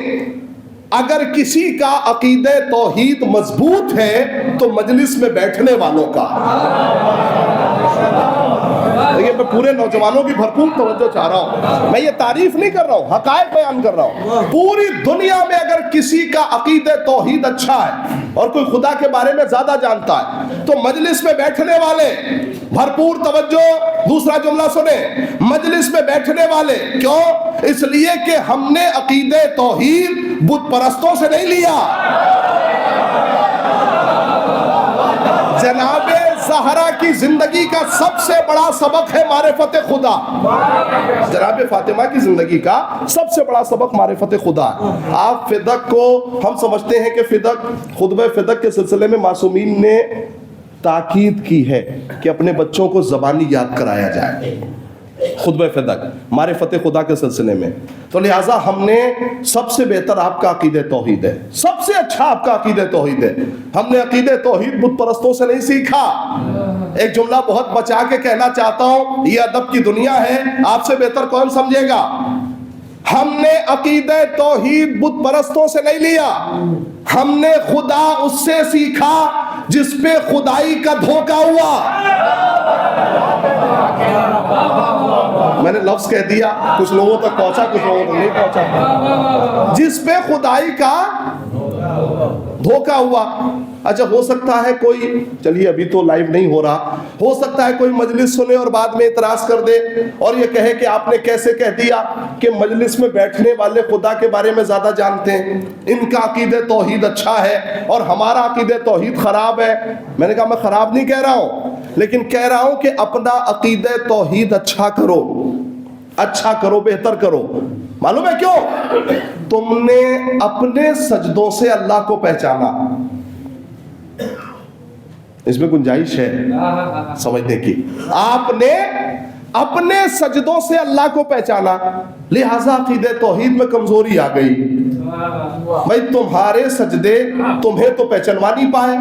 اگر کسی کا عقیدہ توحید مضبوط ہے تو مجلس میں بیٹھنے والوں کا. دیکھیے میں پورے نوجوانوں کی بھرپور توجہ چاہ رہا ہوں، میں یہ تعریف نہیں کر رہا ہوں، حقائق بیان کر رہا ہوں. پوری دنیا میں اگر کسی کا عقیدہ توحید اچھا ہے اور کوئی خدا کے بارے میں زیادہ جانتا ہے تو مجلس میں بیٹھنے والے، بھرپور توجہ، دوسرا جملہ سنیں، مجلس میں بیٹھنے والے. کیوں؟ اس لیے کہ ہم نے عقیدہ توحید بت پرستوں سے نہیں لیا. جناب زہرا کی زندگی کا سب سے بڑا سبق ہے معرفت خدا. جناب فاطمہ کی زندگی کا سب سے بڑا سبق معرفت خدا. آپ فدق کو ہم سمجھتے ہیں کہ فدق، خطبہ فدق کے سلسلے میں معصومین نے تاکید کی ہے کہ اپنے بچوں کو زبانی یاد کرایا جائے. خطبہ فدق معرفت خدا کے سلسلے میں، تو لہٰذا ہم نے سب سے بہتر آپ کا عقیدہ توحید ہے، سب سے اچھا آپ کا عقیدہ توحید ہے. ہم نے عقیدہ توحید بت پرستوں سے نہیں سیکھا. ایک جملہ بہت بچا کے کہنا چاہتا ہوں، یہ ادب کی دنیا ہے، آپ سے بہتر کون سمجھے گا. ہم نے عقیدہ توحید بت پرستوں سے نہیں لیا، ہم نے خدا اس سے سیکھا جس پہ خدائی کا دھوکہ ہوا. میں نے لفظ کہہ دیا، کچھ لوگوں تک پہنچا، کچھ لوگوں تک نہیں پہنچا. جس پہ خدائی کا دھوکہ ہوا. اچھا ہو سکتا ہے کوئی، چلیے ابھی تو لائیو نہیں ہو رہا، ہو سکتا ہے کوئی مجلس سنے اور بعد میں اعتراض کر دے اور یہ کہے کہ آپ نے کیسے کہہ دیا کہ مجلس میں بیٹھنے والے خدا کے بارے میں زیادہ جانتے ہیں، ان کا عقیدہ توحید اچھا ہے اور ہمارا عقیدہ توحید خراب ہے. میں نے کہا میں خراب نہیں کہہ رہا ہوں، لیکن کہہ رہا ہوں کہ اپنا عقیدہ توحید اچھا کرو، اچھا کرو، بہتر کرو. معلوم ہے کیوں؟ تم نے اپنے سجدوں سے اللہ کو پہچانا. اس میں گنجائش ہے سمجھنے کی. آپ نے اپنے سجدوں سے اللہ کو پہچانا، لہذا عقیدہ توحید میں کمزوری آ گئی. بھائی تمہارے سجدے تمہیں تو پہچانوا نہیں پائے.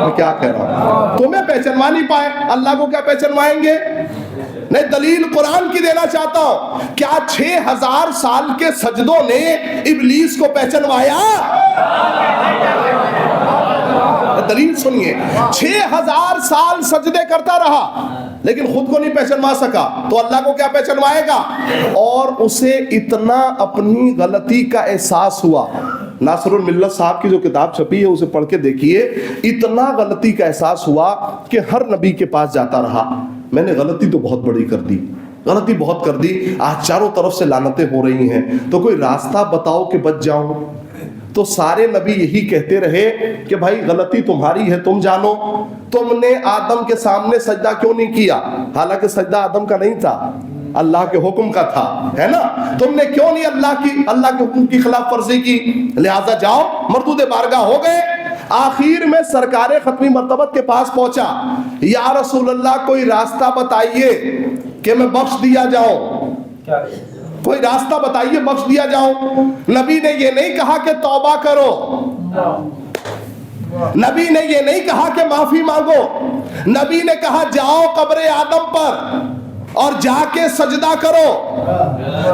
میں کیا کہہ رہا ہوں؟ تمہیں پہچانوا نہیں پائے، اللہ کو کیا پہچانوائیں گے؟ نہیں، دلیل قرآن کی دینا چاہتا ہوں. کیا 6000 سال کے سجدوں نے ابلیس کو پہچانوایا؟ دلیل سنیے، 6000 سال سجدے کرتا رہا لیکن خود کو نہیں پہچانوا سکا تو اللہ کو کیا پہچانوائے گا؟ اور اسے اتنا اپنی غلطی کا احساس ہوا. ناصر الملت صاحب کی جو کتاب چھپی ہے اسے پڑھ کے دیکھیے. اتنا غلطی کا احساس ہوا کہ ہر نبی کے پاس جاتا رہا، میں نے غلطی تو بہت بڑی کر دی، غلطی بہت کر دی، آج چاروں طرف سے لعنتیں ہو رہی ہیں، تو کوئی راستہ بتاؤ کہ بچ جاؤں. تو سارے نبی یہی کہتے رہے کہ بھائی غلطی تمہاری ہے، تم جانو. تم نے آدم کے سامنے سجدہ کیوں نہیں کیا؟ حالانکہ سجدہ آدم کا نہیں تھا، اللہ کے حکم کا تھا، ہے نا؟ تم نے کیوں نہیں اللہ کے حکم کی خلاف ورزی کی؟ لہٰذا جاؤ، مردود بارگاہ ہو گئے. آخر میں سرکار ختمی مرتبت کے پاس پہنچا، یا رسول اللہ کوئی راستہ بتائیے کہ میں بخش دیا جاؤں، کوئی راستہ بتائیے بخش دیا جاؤں. نبی نے یہ نہیں کہا کہ توبہ کرو، نبی نے یہ نہیں کہا کہ معافی مانگو، نبی نے کہا جاؤ قبر آدم پر اور جا کے سجدہ کرو.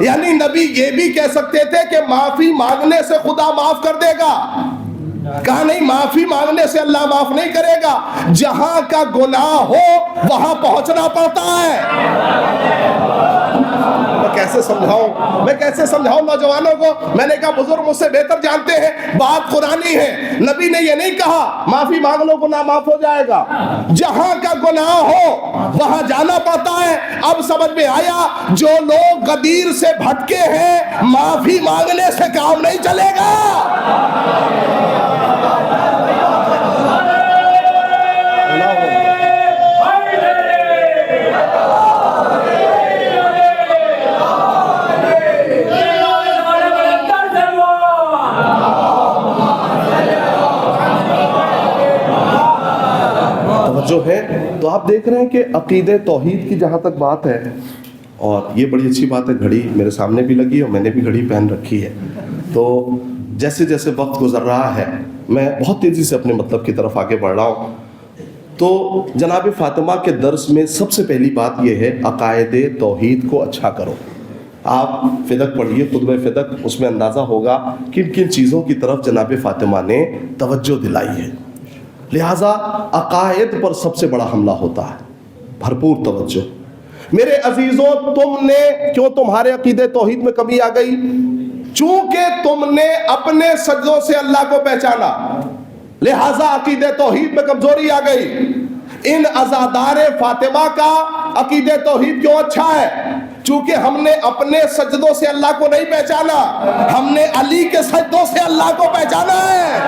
یعنی نبی یہ بھی کہہ سکتے تھے کہ معافی مانگنے سے خدا معاف کر دے گا، کہا نہیں، معافی مانگنے سے اللہ معاف نہیں کرے گا. جہاں کا گناہ ہو وہاں پہنچنا پڑتا ہے. میں کیسے سمجھاؤں نوجوانوں کو؟ میں نے کہا بزرگ مجھ سے بہتر جانتے ہیں، بات قرآنی ہے. نبی نے یہ نہیں کہا معافی مانگ لو گناہ معاف ہو جائے گا، جہاں کا گناہ ہو وہاں جانا پڑتا ہے. اب سمجھ میں آیا جو لوگ غدیر سے بھٹکے ہیں، معافی مانگنے سے کام نہیں چلے گا. آپ دیکھ رہے ہیں کہ عقیدہ توحید کی جہاں تک بات ہے، اور یہ بڑی اچھی بات ہے، گھڑی میرے سامنے بھی لگی ہے اور میں نے بھی گھڑی پہن رکھی ہے، تو جیسے جیسے وقت گزر رہا ہے میں بہت تیزی سے اپنے مطلب کی طرف آگے بڑھ رہا ہوں. تو جناب فاطمہ کے درس میں سب سے پہلی بات یہ ہے عقائد توحید کو اچھا کرو. آپ فدق پڑھیے، خطبہ فدق، اس میں اندازہ ہوگا کن کن چیزوں کی طرف جناب فاطمہ نے توجہ دلائی ہے. لہٰذا عقائد پر سب سے بڑا حملہ ہوتا ہے، بھرپور توجہ. میرے عزیزوں، تم نے کیوں تمہارے عقیدے توحید میں کمی آ گئی؟ چونکہ تم نے اپنے سجدوں سے اللہ کو پہچانا، لہٰذا عقیدے توحید میں کمزوری آ گئی. ان عزادار فاطمہ کا عقیدے توحید کیوں اچھا ہے؟ چونکہ ہم نے اپنے سجدوں سے اللہ کو نہیں پہچانا، ہم نے علی کے سجدوں سے اللہ کو پہچانا ہے.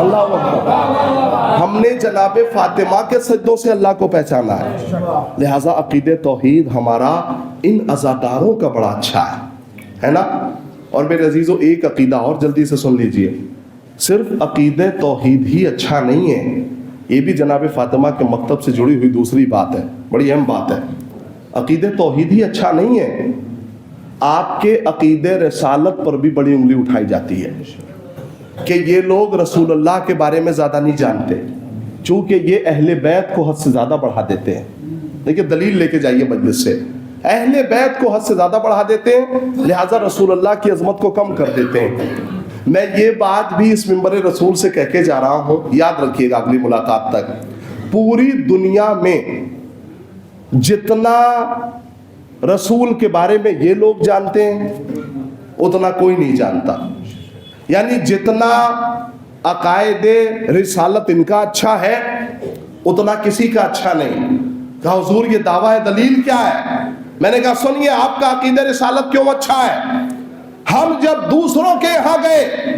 اللہ اکبر. ہم نے جناب فاطمہ کے سجدوں سے اللہ کو پہچانا ہے. لہٰذا عقیدہ توحید ہمارا ان عزاداروں کا بڑا اچھا ہے نا. اور میرے عزیزوں، ایک عقیدہ اور جلدی سے سن لیجئے. صرف عقیدہ توحید ہی اچھا نہیں ہے، یہ بھی جناب فاطمہ کے مکتب سے جڑی ہوئی دوسری بات ہے، بڑی اہم بات ہے. عقیدہ توحید ہی اچھا نہیں ہے، آپ کے عقیدہ رسالت پر بھی بڑی انگلی اٹھائی جاتی ہے کہ یہ لوگ رسول اللہ کے بارے میں زیادہ نہیں جانتے، چونکہ یہ اہل بیت کو حد سے زیادہ بڑھا دیتے ہیں. دیکھیں دلیل لے کے جائیے مجلس سے. اہل بیت کو حد سے زیادہ بڑھا دیتے ہیں، لہٰذا رسول اللہ کی عظمت کو کم کر دیتے ہیں. میں یہ بات بھی اس منبر رسول سے کہہ کے جا رہا ہوں، یاد رکھیے گا اگلی ملاقات تک. پوری دنیا میں جتنا رسول کے بارے میں یہ لوگ جانتے ہیں اتنا کوئی نہیں جانتا. یعنی جتنا عقائد رسالت ان کا اچھا ہے اتنا کسی کا اچھا نہیں. کہا حضور یہ دعویٰ ہے، دلیل کیا ہے؟ میں نے کہا سنیے، آپ کا عقیدہ رسالت کیوں اچھا ہے. ہم جب دوسروں کے یہاں گئے،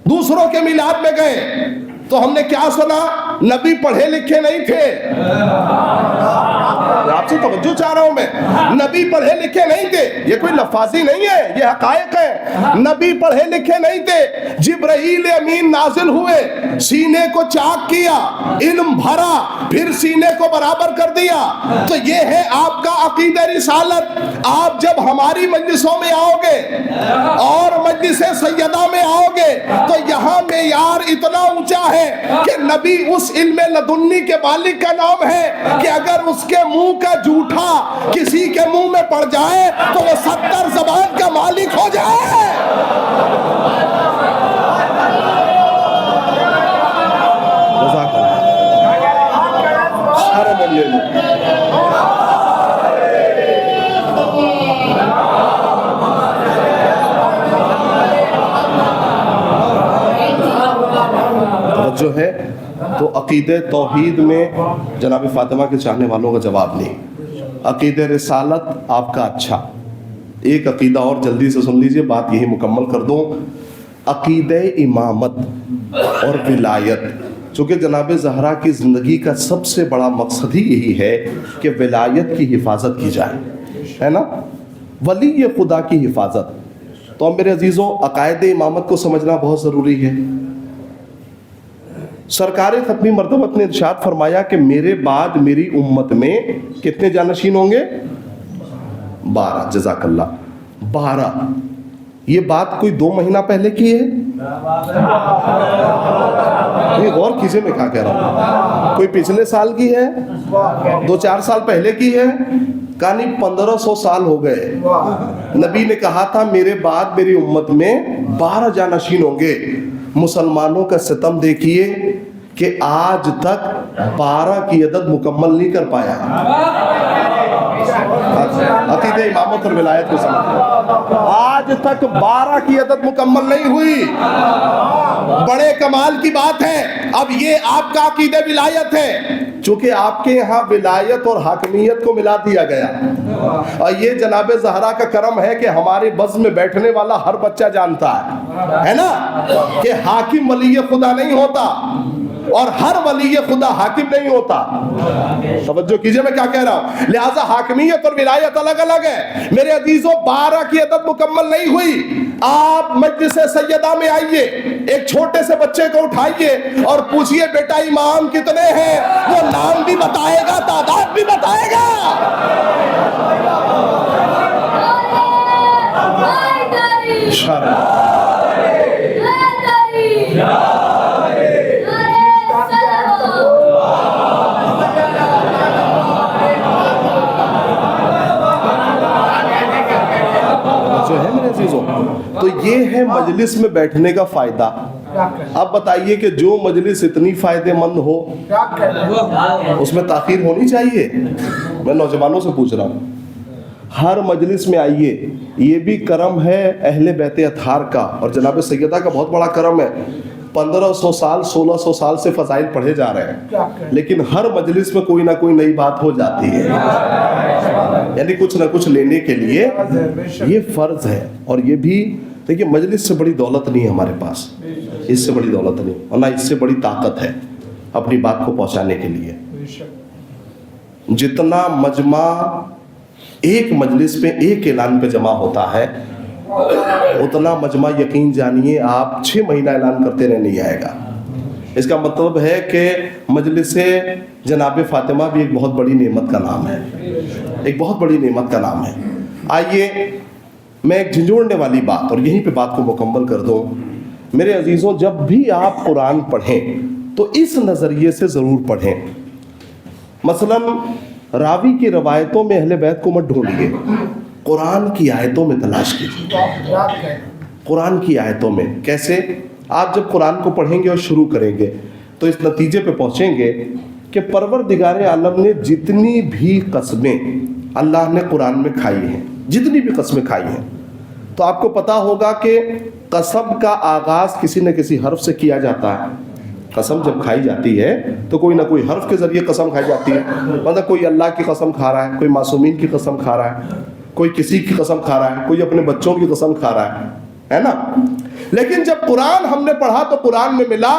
دوسروں کے میلاد میں گئے، تو ہم نے کیا سنا؟ نبی پڑھے لکھے نہیں تھے. آپ سے توجہ چاہ رہا ہوں میں. نبی پڑھے لکھے نہیں تھے، یہ کوئی لفاظی نہیں ہے، یہ حقائق ہے. نبی پڑھے لکھے نہیں تھے. جبرائیل امین نازل ہوئے، سینے کو چاک کیا، علم بھرا، پھر سینے کو برابر کر دیا. تو یہ ہے آپ کا عقیدہ رسالت. آپ جب ہماری مجلسوں میں آؤ گے اور مجلس سیدہ میں آؤ گے تو یہاں معیار اتنا اونچا ہے کہ نبی اس علم لدنی کے مالک کا نام ہے کہ اگر اس کے منہ کا جھوٹا کسی کے منہ میں پڑ جائے تو وہ 70 زبان کا مالک ہو جائے. جو ہے تو عقیدہ توحید میں جناب فاطمہ کے چاہنے والوں کا جواب نہیں. عقیدہ رسالت آپ کا اچھا. ایک عقیدہ اور جلدی سے سن لیجئے، بات یہی مکمل کر دوں. عقیدہ امامت اور ولایت، چونکہ جناب زہرا کی زندگی کا سب سے بڑا مقصد ہی یہی ہے کہ ولایت کی حفاظت کی جائے، ہے نا، ولی خدا کی حفاظت. تو میرے عزیزوں، عقائد امامت کو سمجھنا بہت ضروری ہے. سرکار ختمی مرتبت نے ارشاد فرمایا کہ میرے بعد میری امت میں کتنے جانشین ہوں گے؟ 12. جزاک اللہ. 12. یہ بات کوئی 2 مہینہ پہلے کی ہے؟ یہ غور کیجئے میں کیا کہہ رہا ہوں. کوئی پچھلے سال کی ہے؟ 2-4 سال پہلے کی ہے؟ کہانی 1500 سال ہو گئے. نبی نے کہا تھا میرے بعد میری امت میں 12 جانشین ہوں گے. مسلمانوں کا ستم دیکھیے کہ آج تک 12 کی عدد مکمل نہیں کر پایا. عقیدہ امامت اور ولایت کو سمجھیں، آج تک 12 کی عدد مکمل نہیں ہوئی. بڑے کمال کی بات ہے. اب یہ آپ کا عقیدہ ولایت ہے، چونکہ آپ کے یہاں ولایت اور حاکمیت کو ملا دیا گیا. اور یہ جناب زہرا کا کرم ہے کہ ہمارے بزم میں بیٹھنے والا ہر بچہ جانتا ہے نا کہ حاکم ولی خدا نہیں ہوتا. اور ہر ولی خدا حاکم نہیں ہوتا. توجہ کیجئے میں کیا کہہ رہا ہوں. لہٰذا حاکمیت اور ولایت الگ الگ ہے. میرے عزیزوں 12 کی عدد مکمل نہیں ہوئی. آپ مجلس سیدہ میں آئیے, ایک چھوٹے سے بچے کو اٹھائیے اور پوچھئے بیٹا امام کتنے ہیں, وہ نام بھی بتائے گا, تعداد بھی بتائے گا. جو ہے میرے عزیزوں, تو یہ ہے مجلس میں بیٹھنے کا فائدہ. اب بتائیے کہ جو مجلس اتنی فائدے مند ہو اس میں تاخیر ہونی چاہیے. میں نوجوانوں سے پوچھ رہا ہوں, ہر مجلس میں آئیے. یہ بھی کرم ہے اہل بیت اطہار کا, اور جناب سیدہ کا بہت بڑا کرم ہے. 1500 سال 1600 سال سے فضائل پڑھے جا رہے ہیں, لیکن ہر مجلس میں کوئی نہ کوئی نئی بات ہو جاتی ہے. یعنی کچھ نہ کچھ لینے کے لیے یہ فرض ہے. اور یہ بھی دیکھیے, مجلس سے بڑی دولت نہیں ہے ہمارے پاس, اس سے بڑی دولت نہیں, اور نہ اس سے بڑی طاقت ہے اپنی بات کو پہنچانے کے لیے. جتنا مجمع ایک مجلس پہ ایک اعلان پہ جمع ہوتا ہے, اتنا مجمع یقین جانیے آپ 6 مہینہ اعلان کرتے رہے نہیں آئے گا. اس کا مطلب ہے کہ مجلس جناب فاطمہ بھی ایک بہت بڑی نعمت کا نام ہے, ایک بہت بڑی نعمت کا نام ہے. آئیے میں ایک جھنجھوڑنے والی بات, اور یہیں پہ بات کو مکمل کر دوں. میرے عزیزوں, جب بھی آپ قرآن پڑھیں تو اس نظریے سے ضرور پڑھیں. مثلا راوی کی روایتوں میں اہل بیت کو مت ڈھونڈیے, قرآن کی آیتوں میں تلاش کیجیے. قرآن کی آیتوں میں کیسے؟ آپ جب قرآن کو پڑھیں گے اور شروع کریں گے تو اس نتیجے پہ پہنچیں گے کہ پروردگار عالم نے جتنی بھی قسمیں اللہ نے قرآن میں کھائی ہیں, جتنی بھی قسمیں کھائی ہیں, تو آپ کو پتا ہوگا کہ قسم کا آغاز کسی نہ کسی حرف سے کیا جاتا ہے. قسم جب کھائی جاتی ہے تو کوئی نہ کوئی حرف کے ذریعے قسم کھائی جاتی ہے. مطلب کوئی اللہ کی قسم کھا رہا ہے, کوئی معصومین کی قسم کھا رہا ہے, کوئی کسی کی قسم کھا رہا ہے, کوئی اپنے بچوں کی قسم کھا رہا ہے نا. لیکن جب قرآن ہم نے پڑھا تو قرآن میں ملا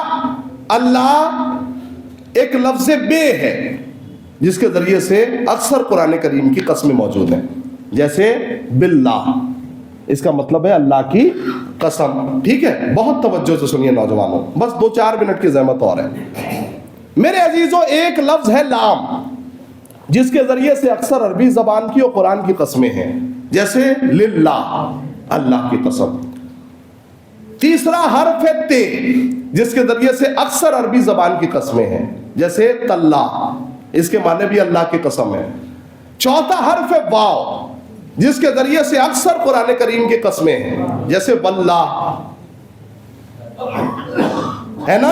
اللہ ایک لفظ بے ہے, جس کے ذریعے سے اکثر قرآن کریم کی قسمیں موجود ہیں. جیسے باللہ, اس کا مطلب ہے اللہ کی قسم. ٹھیک ہے, بہت توجہ سے سنیے نوجوانوں, بس 2-4 منٹ کی زحمت اور ہے. میرے عزیزوں, ایک لفظ ہے لام, جس کے ذریعے سے اکثر عربی زبان کی اور قرآن کی قسمیں ہیں. جیسے للہ, اللہ کی قسم. تیسرا حرف ہے تے, جس کے ذریعے سے اکثر عربی زبان کی قسمیں ہیں. جیسے تاللہ, اس کے معنی بھی اللہ کی قسم ہے. چوتھا حرف ہے واو, جس کے ذریعے سے اکثر قرآن کریم کی قسمیں ہیں. جیسے واللہ, ہے نا.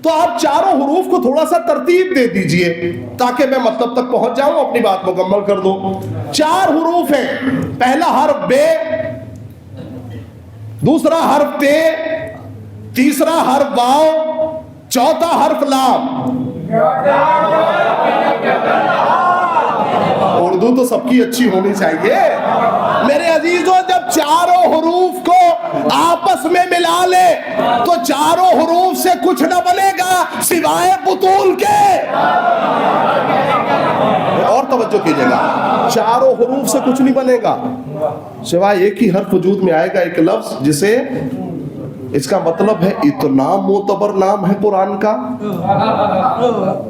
تو آپ چاروں حروف کو تھوڑا سا ترتیب دے دیجئے تاکہ میں مطلب تک پہنچ جاؤں, اپنی بات مکمل کر دوں. 4 حروف ہیں. پہلا حرف بے, دوسرا حرف تے, تیسرا حرف واو, چوتھا حرف لام. اردو تو سب کی اچھی ہونی چاہیے. میرے عزیزوں, جب چاروں حروف کو آپس میں ملا لے تو چاروں حروف سے کچھ نہ بنے گا سوائے بطول کے. اور توجہ کیجئے گا, چاروں حروف سے کچھ نہیں بنے گا سوائے ایک ہی حرف وجود میں آئے گا, ایک لفظ, جسے اس کا مطلب ہے اتنا معتبر نام ہے قرآن کا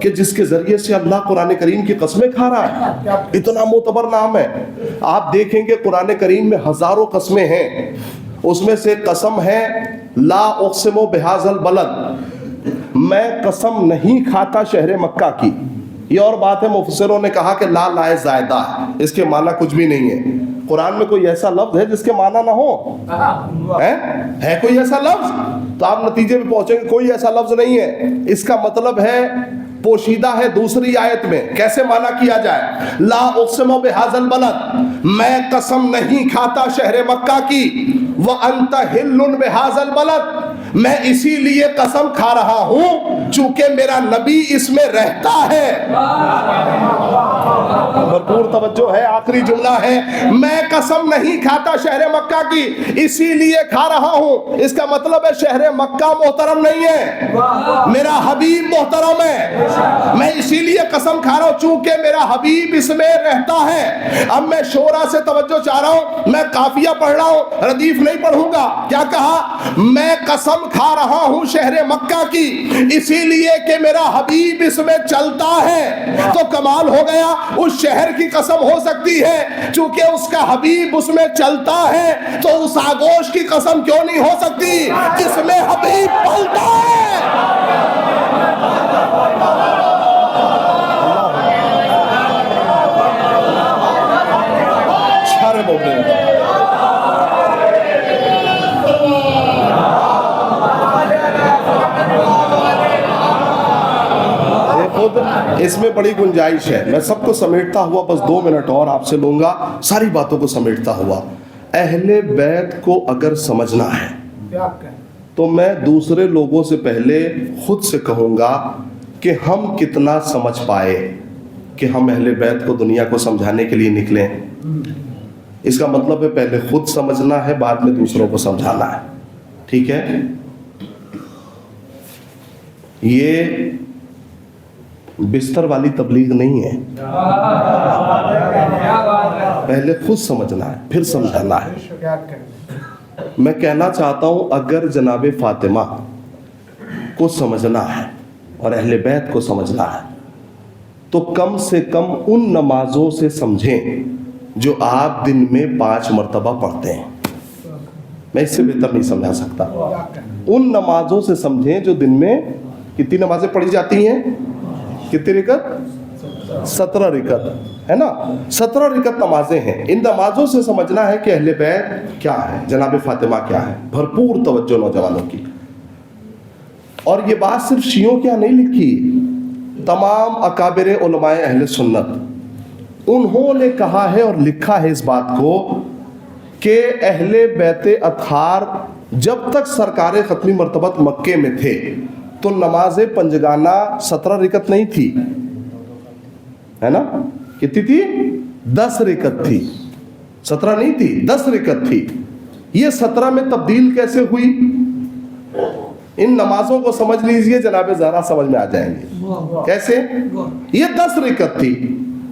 کہ جس کے ذریعے سے اللہ قرآن کریم کی قسمیں کھا رہا ہے. اتنا معتبر نام ہے. آپ دیکھیں گے قرآن کریم میں ہزاروں قسمیں ہیں, اس میں سے قسم ہے لا اقسم بہذا البلد, میں قسم نہیں کھاتا شہر مکہ کی. یہ اور بات ہے, مفسروں نے کہا کہ لا لائے زائدہ, اس کے معنی کچھ بھی نہیں ہے. قرآن میں کوئی ایسا لفظ ہے جس کے معنی نہ ہو؟ ہے کوئی ایسا لفظ؟ تو آپ نتیجے پہ پہنچیں گے کوئی ایسا لفظ نہیں ہے. اس کا مطلب ہے پوشیدہ ہے دوسری آیت میں. کیسے معنی کیا جائے؟ لا اقسم بہذا البلد, میں قسم نہیں کھاتا شہر مکہ کی. وانت حل بہذا البلد, میں اسی لیے قسم کھا رہا ہوں چونکہ میرا نبی اس میں رہتا ہے. بھرپور توجہ ہے, آخری جملہ ہے, میں قسم نہیں کھاتا شہر مکہ کی, اسی لیے کھا رہا ہوں. اس کا مطلب ہے شہر مکہ محترم نہیں ہے, میرا حبیب محترم ہے. میں اسی لیے قسم کھا رہا ہوں چونکہ میرا حبیب اس میں رہتا ہے. اب میں شورا سے توجہ چاہ رہا ہوں, میں قافیہ پڑھ رہا ہوں, ردیف نہیں پڑھوں گا. کیا کہا؟ میں قسم کھا رہا ہوں شہر مکہ کی اسی لیے کہ میرا حبیب اس میں چلتا ہے. تو کمال ہو گیا, اس شہر کی قسم ہو سکتی ہے چونکہ اس کا حبیب اس میں چلتا ہے, تو اس آغوش کی قسم کیوں نہیں ہو سکتی جس میں حبیب پلتا ہے. اس میں بڑی گنجائش ہے, میں سب کو سمیٹتا ہوا بس 2 منٹ اور آپ سے لوں گا, ساری باتوں کو سمیٹتا ہوا. اہل بیت کو اگر سمجھنا ہے تو میں دوسرے لوگوں سے پہلے خود سے کہوں گا کہ ہم کتنا سمجھ پائے کہ ہم اہل بیت کو دنیا کو سمجھانے کے لیے نکلیں. اس کا مطلب ہے پہلے خود سمجھنا ہے, بعد میں دوسروں کو سمجھانا ہے. ٹھیک ہے, یہ بستر والی تبلیغ نہیں ہے. پہلے خود سمجھنا ہے پھر سمجھانا ہے. میں کہنا چاہتا ہوں اگر جناب فاطمہ کو سمجھنا ہے اور اہل بیت کو سمجھنا ہے تو کم سے کم ان نمازوں سے سمجھیں جو آپ دن میں 5 مرتبہ پڑھتے ہیں. میں اس سے بہتر نہیں سمجھا سکتا. ان نمازوں سے سمجھیں جو دن میں کتنی نمازیں پڑھی جاتی ہیں, کتنی رکعت؟ 17 رکعت ہے نا, 17 رکعت نمازیں ہیں. ان نمازوں سے سمجھنا ہے کہ اہل بیت کیا ہے, جناب فاطمہ کیا ہے. بھرپور توجہ نوجوانوں کی. اور یہ بات صرف شیعوں کیا نہیں لکھی, تمام اکابر علماء اہل سنت انہوں نے کہا ہے اور لکھا ہے اس بات کو کہ اہل بیت اطہار جب تک سرکار ختمی مرتبت مکے میں تھے تو نماز پنجگانہ 17 رکعت نہیں تھی, ہے نا. کتنی تھی؟ 10 رکعت تھی. 17 نہیں تھی, 10 رکعت تھی. یہ 17 میں تبدیل کیسے ہوئی؟ ان نمازوں کو سمجھ لیجئے, جناب زہرا سمجھ میں آ جائیں گے. کیسے؟ یہ 10 رکعت تھی.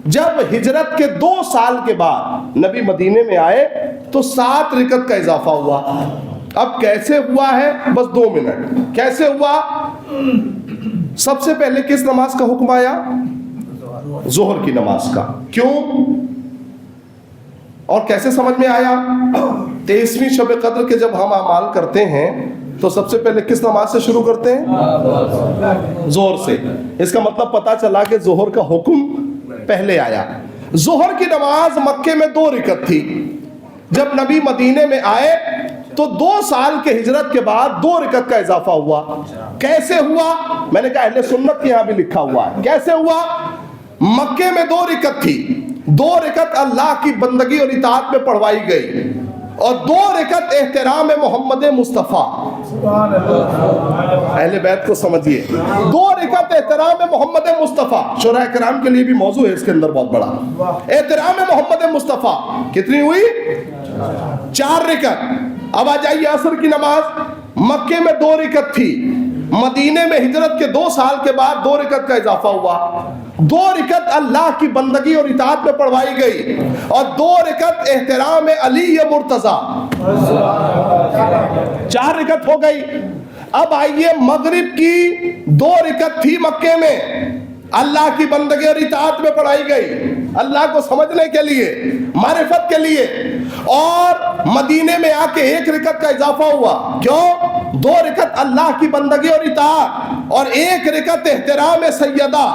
جب ہجرت کے 2 سال کے بعد نبی مدینے میں آئے تو 7 رکعت کا اضافہ ہوا. اب کیسے ہوا ہے؟ بس 2 منٹ. کیسے ہوا؟ سب سے پہلے کس نماز کا حکم آیا؟ ظہر کی نماز کا. کیوں اور کیسے سمجھ میں آیا؟ 23ویں شب قدر کے جب ہم اعمال کرتے ہیں تو سب سے پہلے کس نماز سے شروع کرتے ہیں؟ ظہر سے. اس کا مطلب پتا چلا کہ ظہر کا حکم پہلے آیا. ظہر کی نماز مکے میں 2 رکعت تھی. جب نبی مدینے میں آئے تو 2 سال کے ہجرت کے بعد 2 رکعت کا اضافہ ہوا. کیسے ہوا؟ میں نے کہا اہل سنت کے یہاں بھی لکھا ہوا ہے. کیسے ہوا؟ مکے میں 2 رکعت تھی, 2 رکعت اللہ کی بندگی اور اطاعت میں پڑھوائی گئی اور 2 رکعت احترام محمد مصطفیٰ. اہل بیت کو سمجھیے, 2 رکعت احترام محمد مصطفیٰ. شورا کرام کے لیے بھی موضوع ہے اس کے اندر بہت بڑا. احترام محمد مصطفیٰ کتنی ہوئی؟ 4 رکعت. اب آ جائیے عصر کی نماز. مکے میں 2 رکعت تھی, مدینے میں ہجرت کے 2 سال کے بعد 2 رکعت کا اضافہ ہوا. 2 رکعت اللہ کی بندگی اور اطاعت میں پڑھوائی گئی اور 2 رکعت احترام علی مرتضیٰ. 4 رکعت ہو گئی. اب آئیے مغرب کی 2 رکعت تھی مکے میں, اللہ کی بندگی اور اطاعت میں پڑھائی گئی, اللہ کو سمجھنے کے لیے, معرفت کے لیے, اور مدینے میں آ کے 1 رکعت کا اضافہ ہوا. کیوں؟ 2 رکعت اللہ کی بندگی اور اطاعت اور 1 رکعت احترام سیدہ.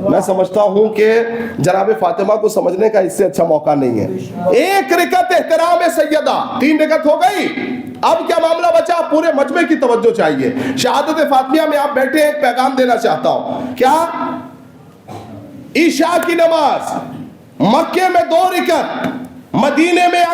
میں سمجھتا ہوں کہ جناب فاطمہ کو سمجھنے کا اس سے اچھا موقع نہیں ہے. 1 رکعت احترام سیدہ. 3 رکعت ہو گئی. اب کیا معاملہ بچا؟ پورے مجمع کی توجہ چاہیے. شہادت فاطمیہ میں آپ بیٹھے ایک پیغام دینا چاہتا ہوں. کیا؟ عشاء کی نماز مکے میں 2 رکعت, مدینے میں آ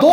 2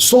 100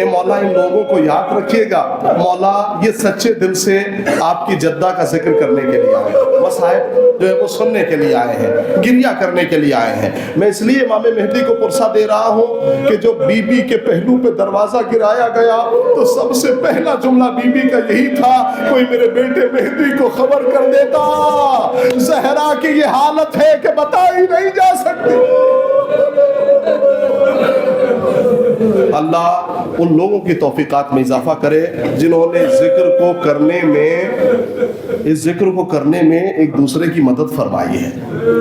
اے مولا ان لوگوں کو یاد رکھیے گا مولا، یہ سچے دل سے آپ کی جدہ کا ذکر کرنے کے لیے آئے ہیں، مصائب جو ہے وہ سننے کے لیے آئے ہیں، گریہ کرنے کے لیے آئے ہیں۔ میں اس لیے امام مہدی کو پرسہ دے رہا ہوں کہ جو بی بی کے پہلو پہ دروازہ گرایا گیا تو سب سے پہلا جملہ بی بی کا یہی تھا، کوئی میرے بیٹے مہدی کو خبر کر دیتا، زہرا کی یہ حالت ہے کہ بتائی نہیں جا سکتی۔ اللہ ان لوگوں کی توفیقات میں اضافہ کرے جنہوں نے اس ذکر کو کرنے میں ایک دوسرے کی مدد فرمائی ہے،